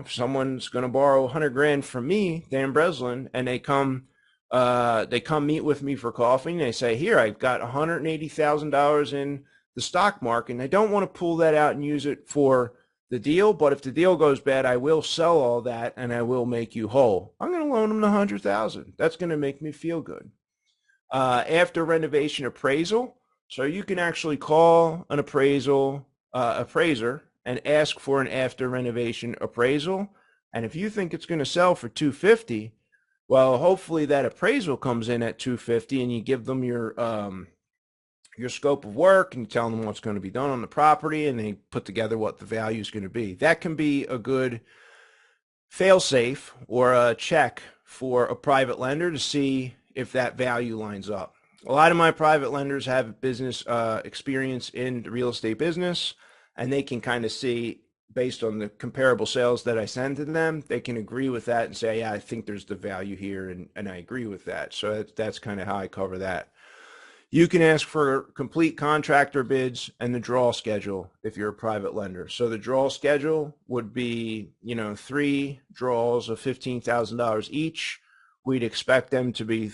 someone's going to borrow 100 grand from me, Dan Breslin, and they come meet with me for coffee and they say, here, I've got $180,000 in the stock market, and I don't want to pull that out and use it for the deal, but if the deal goes bad, I will sell all that and I will make you whole. I'm going to loan them the $100,000. That's going to make me feel good. After renovation appraisal, so you can actually call an appraiser and ask for an after renovation appraisal. And if you think it's going to sell for $250, well, hopefully that appraisal comes in at $250, and you give them your scope of work and you tell them what's going to be done on the property, and they put together what the value is going to be. That can be a good fail-safe or a check for a private lender to see if that value lines up. A lot of my private lenders have business experience in the real estate business, and they can kind of see, based on the comparable sales that I send to them, they can agree with that and say, yeah, I think there's the value here, and I agree with that. So that's kind of how I cover that. You can ask for complete contractor bids and the draw schedule if you're a private lender. So the draw schedule would be, 3 draws of $15,000 each. We'd expect them to be,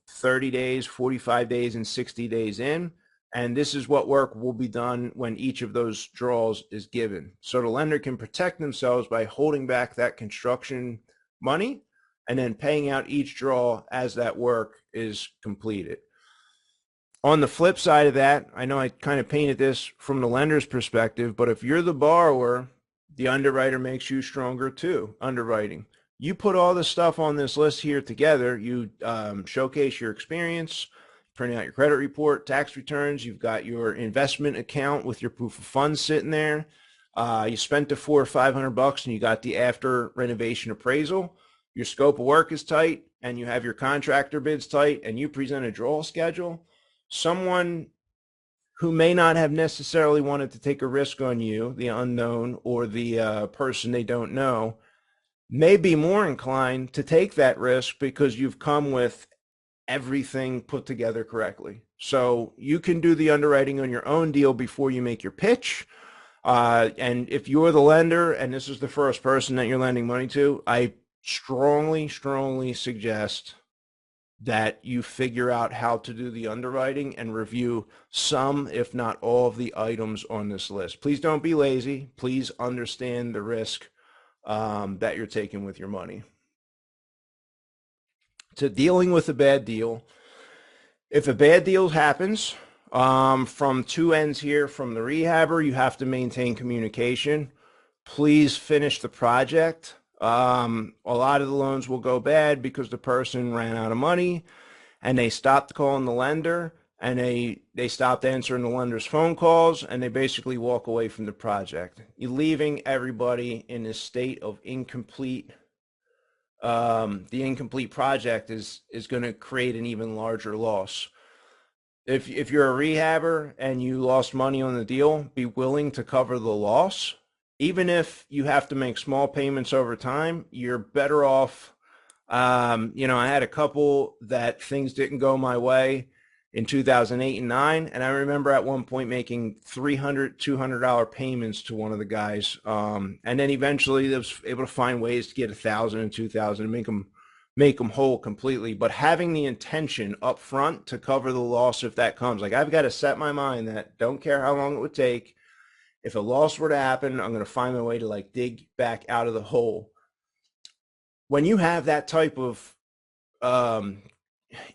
30 days, 45 days, and 60 days in. And this is what work will be done when each of those draws is given. So the lender can protect themselves by holding back that construction money and then paying out each draw as that work is completed. On the flip side of that, I know I kind of painted this from the lender's perspective, but if you're the borrower, the underwriter makes you stronger too. Underwriting. You put all the stuff on this list here together. You showcase your experience, print out your credit report, tax returns. You've got your investment account with your proof of funds sitting there. You spent the $400 or $500 and you got the after renovation appraisal. your scope of work is tight and you have your contractor bids tight and you present a draw schedule, someone who may not have necessarily wanted to take a risk on you, the unknown or the person they don't know, may be more inclined to take that risk because you've come with everything put together correctly. So you can do the underwriting on your own deal before you make your pitch. And if you're the lender and this is the first person that you're lending money to, I strongly, strongly suggest that you figure out how to do the underwriting and review some, if not all, of the items on this list. Please don't be lazy. Please understand the risk that you're taking with your money. To dealing with a bad deal, if a bad deal happens, from two ends here, from the rehabber, you have to maintain communication. Please finish the project. A lot of the loans will go bad because the person ran out of money and they stopped calling the lender and they stopped answering the lender's phone calls and they basically walk away from the project. You're leaving everybody in a state of incomplete. The incomplete project is going to create an even larger loss. If you're a rehabber and you lost money on the deal, be willing to cover the loss. Even if you have to make small payments over time, you're better off. I had a couple that things didn't go my way in 2008 and 9. And I remember at one point making $300, $200 payments to one of the guys. And then eventually I was able to find ways to get $1,000 and $2,000 and make them whole completely. But having the intention up front to cover the loss if that comes, like I've got to set my mind that don't care how long it would take. If a loss were to happen, I'm going to find my way to like dig back out of the hole. When you have that type of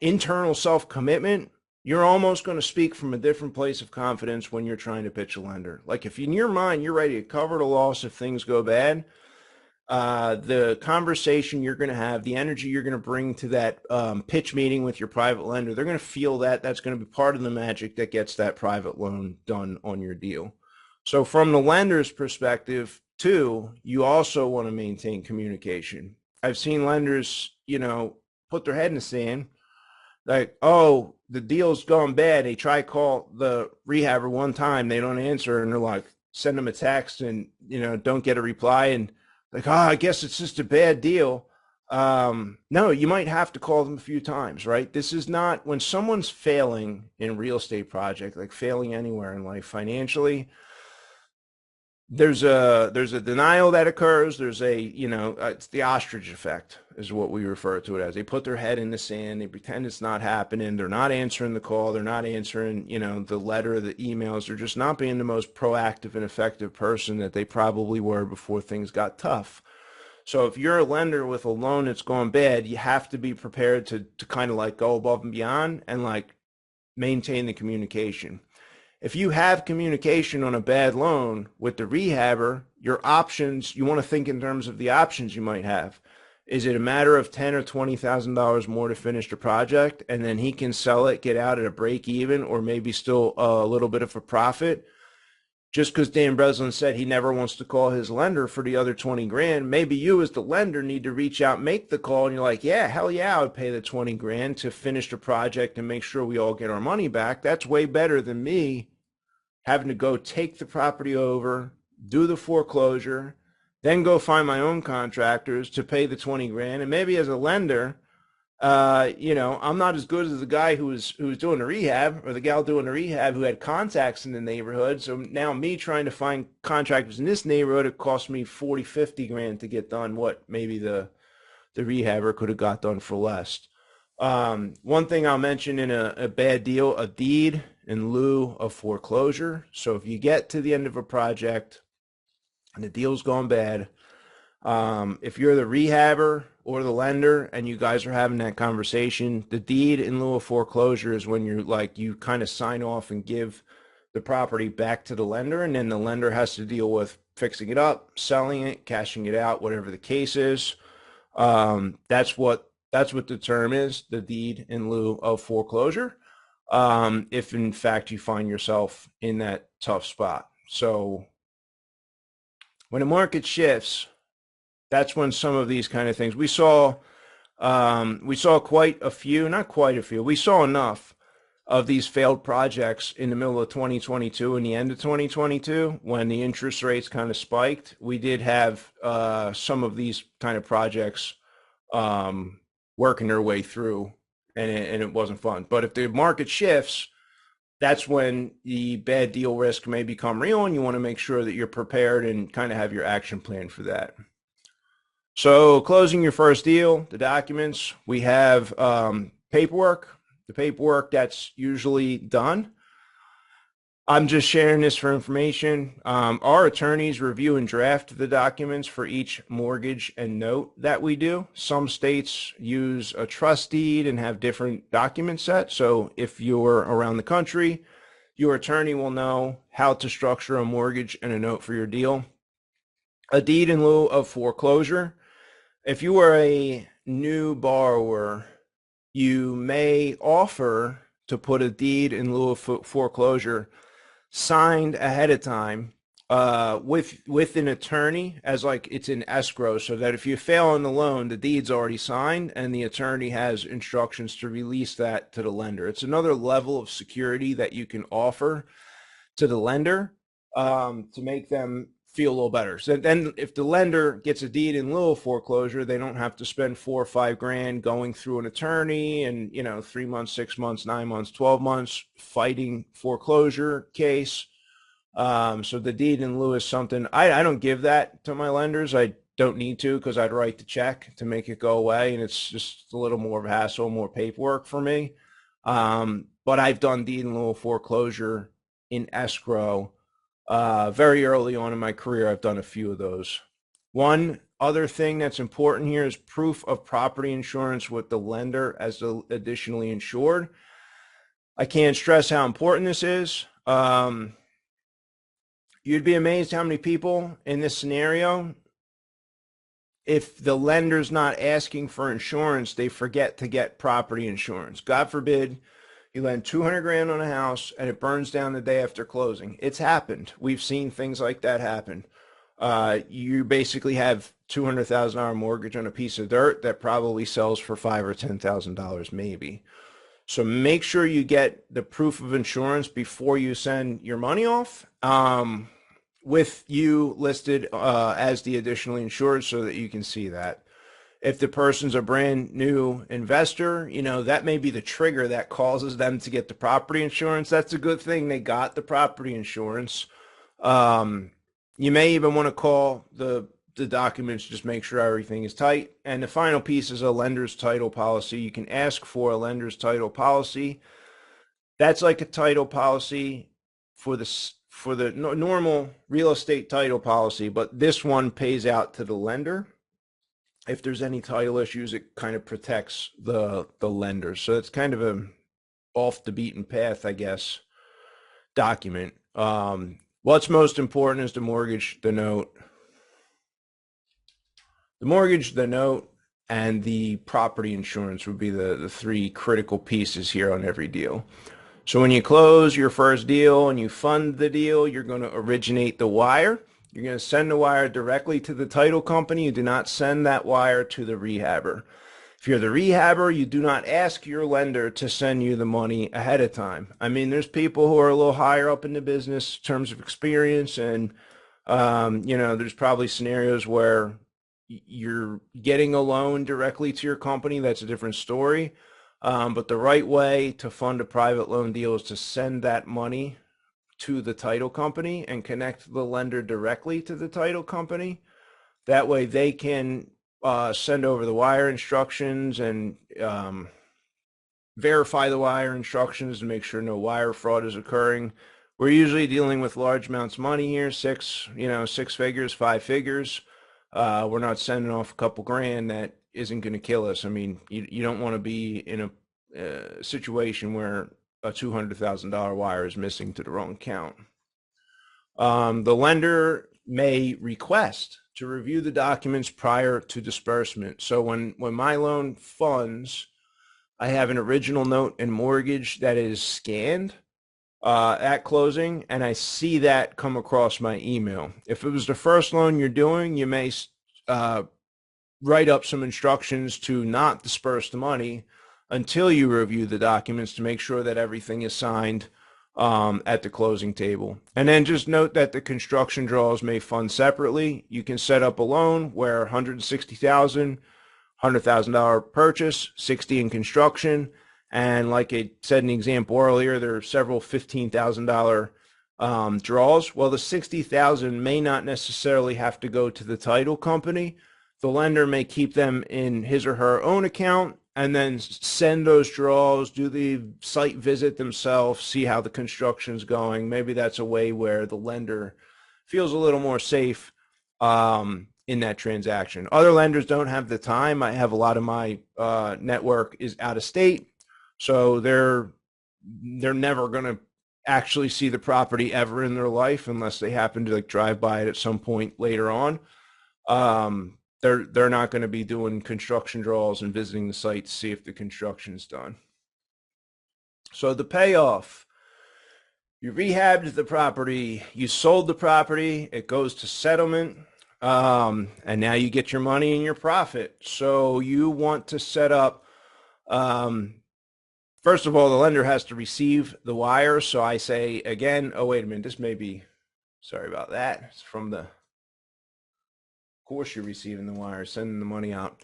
internal self-commitment, you're almost going to speak from a different place of confidence when you're trying to pitch a lender. Like if in your mind, you're ready to cover the loss if things go bad, the conversation you're going to have, the energy you're going to bring to that pitch meeting with your private lender, they're going to feel that that's going to be part of the magic that gets that private loan done on your deal. So from the lender's perspective too, you also want to maintain communication. I've seen lenders, put their head in the sand, like, oh, the deal's gone bad. They try to call the rehabber one time, they don't answer, and they're like, send them a text and, don't get a reply. And like, oh, I guess it's just a bad deal. No, you might have to call them a few times, right? This is not, when someone's failing in a real estate project, like failing anywhere in life financially, there's a denial that occurs. There's it's the ostrich effect is what we refer to it as. They put their head in the sand. They pretend it's not happening. They're not answering the call. They're not answering, the letter, the emails. They're just not being the most proactive and effective person that they probably were before things got tough. So if you're a lender with a loan that's gone bad, you have to be prepared to kind of like go above and beyond and like maintain the communication. If you have communication on a bad loan with the rehabber, your options, you want to think in terms of the options you might have. Is it a matter of $10,000 or $20,000 more to finish the project and then he can sell it, get out at a break even, or maybe still a little bit of a profit? Just because Dan Breslin said he never wants to call his lender for the other 20 grand, maybe you as the lender need to reach out, make the call, and you're like, yeah, hell yeah, I would pay the 20 grand to finish the project and make sure we all get our money back. That's way better than me having to go take the property over, do the foreclosure, then go find my own contractors to pay the 20 grand. And maybe as a lender, I'm not as good as the guy who was doing the rehab or the gal doing the rehab who had contacts in the neighborhood. So now me trying to find contractors in this neighborhood, it cost me 40, 50 grand to get done what maybe the rehabber could have got done for less. One thing I'll mention in a bad deal, a deed in lieu of foreclosure. So if you get to the end of a project and the deal's gone bad, if you're the rehabber or the lender and you guys are having that conversation, the deed in lieu of foreclosure is when you kind of sign off and give the property back to the lender, and then the lender has to deal with fixing it up, selling it, cashing it out, whatever the case is. That's what the term is, the deed in lieu of foreclosure. If in fact you find yourself in that tough spot. So when the market shifts, That's when some of these kind of things we saw quite a few, not quite a few. We saw enough of these failed projects in the middle of 2022 and the end of 2022 when the interest rates kind of spiked. We did have some of these kind of projects working their way through, and it wasn't fun. But if the market shifts, that's when the bad deal risk may become real, and you want to make sure that you're prepared and kind of have your action plan for that. So closing your first deal, the documents, we have paperwork. The paperwork that's usually done. I'm just sharing this for information. Our attorneys review and draft the documents for each mortgage and note that we do. Some states use a trust deed and have different document sets. So if you're around the country, your attorney will know how to structure a mortgage and a note for your deal. A deed in lieu of foreclosure. If you are a new borrower, you may offer to put a deed in lieu of foreclosure signed ahead of time with an attorney, as like it's in escrow, so that if you fail on the loan, the deed's already signed and the attorney has instructions to release that to the lender. It's another level of security that you can offer to the lender to make them feel a little better. So then if the lender gets a deed in lieu of foreclosure, they don't have to spend $4 or $5 grand going through an attorney and, 3 months, 6 months, 9 months, 12 months fighting foreclosure case. So the deed in lieu is something I don't give that to my lenders. I don't need to, because I'd write the check to make it go away, and it's just a little more of a hassle, more paperwork for me. But I've done deed in lieu of foreclosure in escrow very early on in my career. I've done a few of those. One other thing that's important here is proof of property insurance with the lender as the additionally insured. I can't stress how important this is. You'd be amazed how many people in this scenario, if the lender's not asking for insurance, they forget to get property insurance. God forbid you lend 200 grand on a house and it burns down the day after closing. It's happened. We've seen things like that happen. You basically have $200,000 mortgage on a piece of dirt that probably sells for $5,000 or $10,000 maybe. So make sure you get the proof of insurance before you send your money off, with you listed as the additionally insured, so that you can see that. If the person's a brand new investor, that may be the trigger that causes them to get the property insurance. That's a good thing they got the property insurance. You may even want to call the documents, just make sure everything is tight. And the final piece is a lender's title policy. You can ask for a lender's title policy. That's like a title policy for the normal real estate title policy, but this one pays out to the lender. If there's any title issues, it kind of protects the lender. So it's kind of a off the beaten path, I guess, document. What's most important is the mortgage, the note. The mortgage, the note, and the property insurance would be the three critical pieces here on every deal. So when you close your first deal and you fund the deal, you're going to originate the wire. You're going to send the wire directly to the title company. You do not send that wire to the rehabber. If you're the rehabber, you do not ask your lender to send you the money ahead of time. I mean, there's people who are a little higher up in the business in terms of experience, and there's probably scenarios where you're getting a loan directly to your company. That's a different story. But the right way to fund a private loan deal is to send that money to the title company and connect the lender directly to the title company. That way they can send over the wire instructions and verify the wire instructions to make sure no wire fraud is occurring. We're usually dealing with large amounts of money here, six figures, 5 figures. We're not sending off a couple grand that isn't going to kill us. I mean, you don't want to be in a situation where a $200,000 wire is missing to the wrong account. The lender may request to review the documents prior to disbursement. So when my loan funds, I have an original note and mortgage that is scanned at closing, and I see that come across my email. If it was the first loan you're doing, you may write up some instructions to not disperse the money until you review the documents to make sure that everything is signed at the closing table. And then just note that the construction draws may fund separately. You can set up a loan where $160,000, $100,000 purchase, 60 in construction. And like I said in the example earlier, there are several $15,000 draws. Well, the 60,000 may not necessarily have to go to the title company. The lender may keep them in his or her own account and then send those draws, do the site visit themselves, see how the construction's going. Maybe that's a way where the lender feels a little more safe in that transaction. Other lenders don't have the time. I have a lot of my network is out of state, so they're never going to actually see the property ever in their life unless they happen to like drive by it at some point later on. They're not going to be doing construction draws and visiting the site to see if the construction is done. So the payoff, you rehabbed the property, you sold the property, it goes to settlement, and now you get your money and your profit. So you want to set up, first of all, the lender has to receive the wire. So I say again, oh, wait a minute, this may be, sorry about that. It's from the, course you're receiving the wire, sending the money out.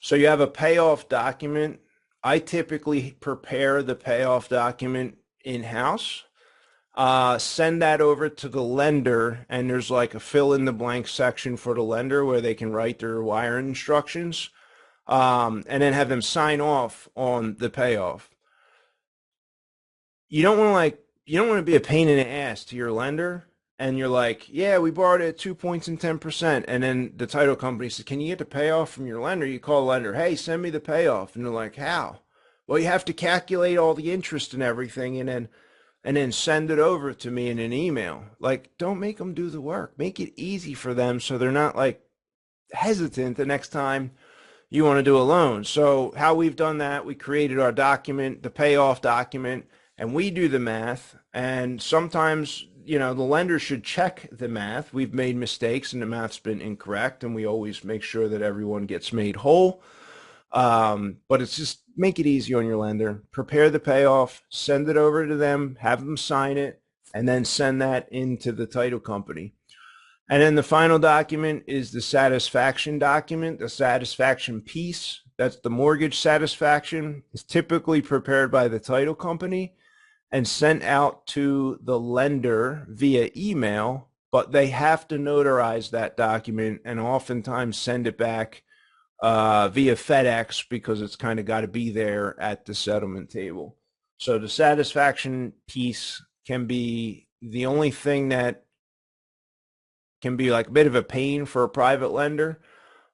So you have a payoff document. I typically prepare the payoff document in-house, send that over to the lender, and there's like a fill in the blank section for the lender where they can write their wire instructions, and then have them sign off on the payoff. You don't want to be a pain in the ass to your lender. And you're like, yeah, we borrowed it at 2 points and 10%. And then the title company says, can you get the payoff from your lender? You call the lender, hey, send me the payoff. And they're like, how? Well, you have to calculate all the interest and everything and then send it over to me in an email. Like, don't make them do the work. Make it easy for them so they're not like hesitant the next time you want to do a loan. So how we've done that, we created our document, the payoff document, and we do the math. And sometimes, you know, the lender should check the math. We've made mistakes and the math's been incorrect, and we always make sure that everyone gets made whole. But it's just make it easy on your lender. Prepare the payoff, send it over to them, have them sign it, and then send that into the title company. And then the final document is the satisfaction document, the satisfaction piece. That's the mortgage satisfaction. It's typically prepared by the title company and sent out to the lender via email, but they have to notarize that document and oftentimes send it back via FedEx because it's kind of got to be there at the settlement table. So the satisfaction piece can be the only thing that can be like a bit of a pain for a private lender.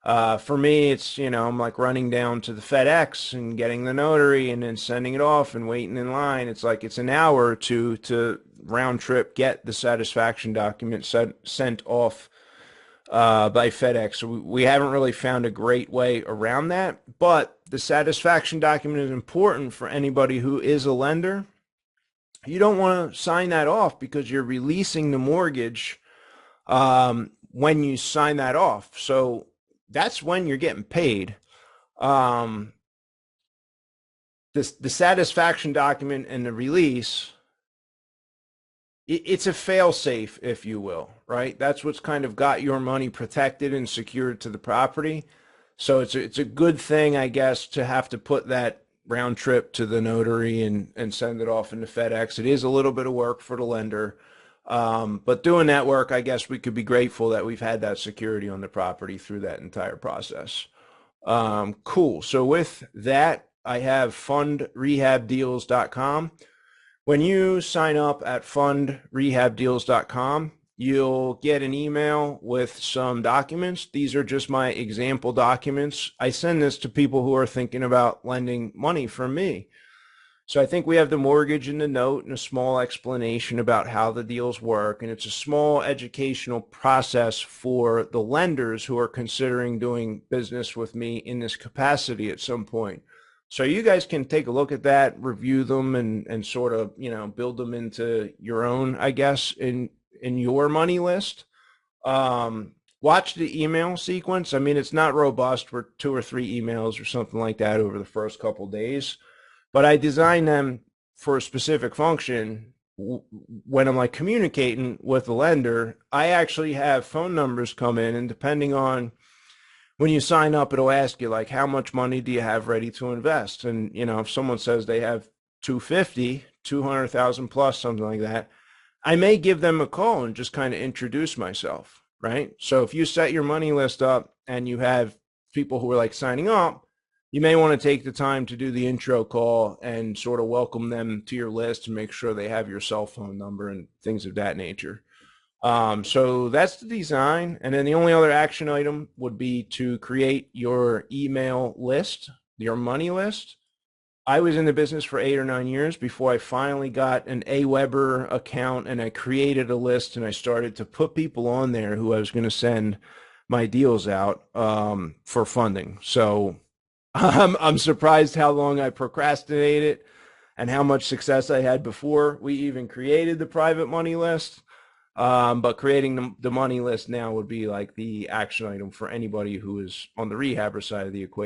For me, it's, you know, I'm like running down to the FedEx and getting the notary and then sending it off and waiting in line. It's like it's an hour or two to round trip get the satisfaction document sent off by FedEx. So we haven't really found a great way around that. But the satisfaction document is important for anybody who is a lender. You don't want to sign that off because you're releasing the mortgage when you sign that off. So that's when you're getting paid. The satisfaction document and the release, it's a fail-safe, if you will, right? That's what's kind of got your money protected and secured to the property. So it's a good thing, I guess, to have to put that round trip to the notary and send it off into FedEx. It is a little bit of work for the lender. But doing that work, I guess we could be grateful that we've had that security on the property through that entire process. Cool. So with that, I have fundrehabdeals.com. When you sign up at fundrehabdeals.com, you'll get an email with some documents. These are just my example documents. I send this to people who are thinking about lending money from me. So I think we have the mortgage and the note and a small explanation about how the deals work. And it's a small educational process for the lenders who are considering doing business with me in this capacity at some point. So you guys can take a look at that, review them, and sort of, you know, build them into your own, I guess, in your money list. What watch the email sequence. I mean, it's not robust. We're 2 or 3 emails or something like that over the first couple days, but I design them for a specific function. When I'm like communicating with the lender, I actually have phone numbers come in, and depending on when you sign up, it'll ask you like, how much money do you have ready to invest? And, you know, if someone says they have 250, 200,000 plus, something like that, I may give them a call and just kind of introduce myself, right? So if you set your money list up and you have people who are like signing up, you may want to take the time to do the intro call and sort of welcome them to your list and make sure they have your cell phone number and things of that nature. So that's the design. And then the only other action item would be to create your email list, your money list. I was in the business for 8 or 9 years before I finally got an AWeber account, and I created a list, and I started to put people on there who I was going to send my deals out for funding. So I'm surprised how long I procrastinated and how much success I had before we even created the private money list. But creating the money list now would be like the action item for anybody who is on the rehabber side of the equation.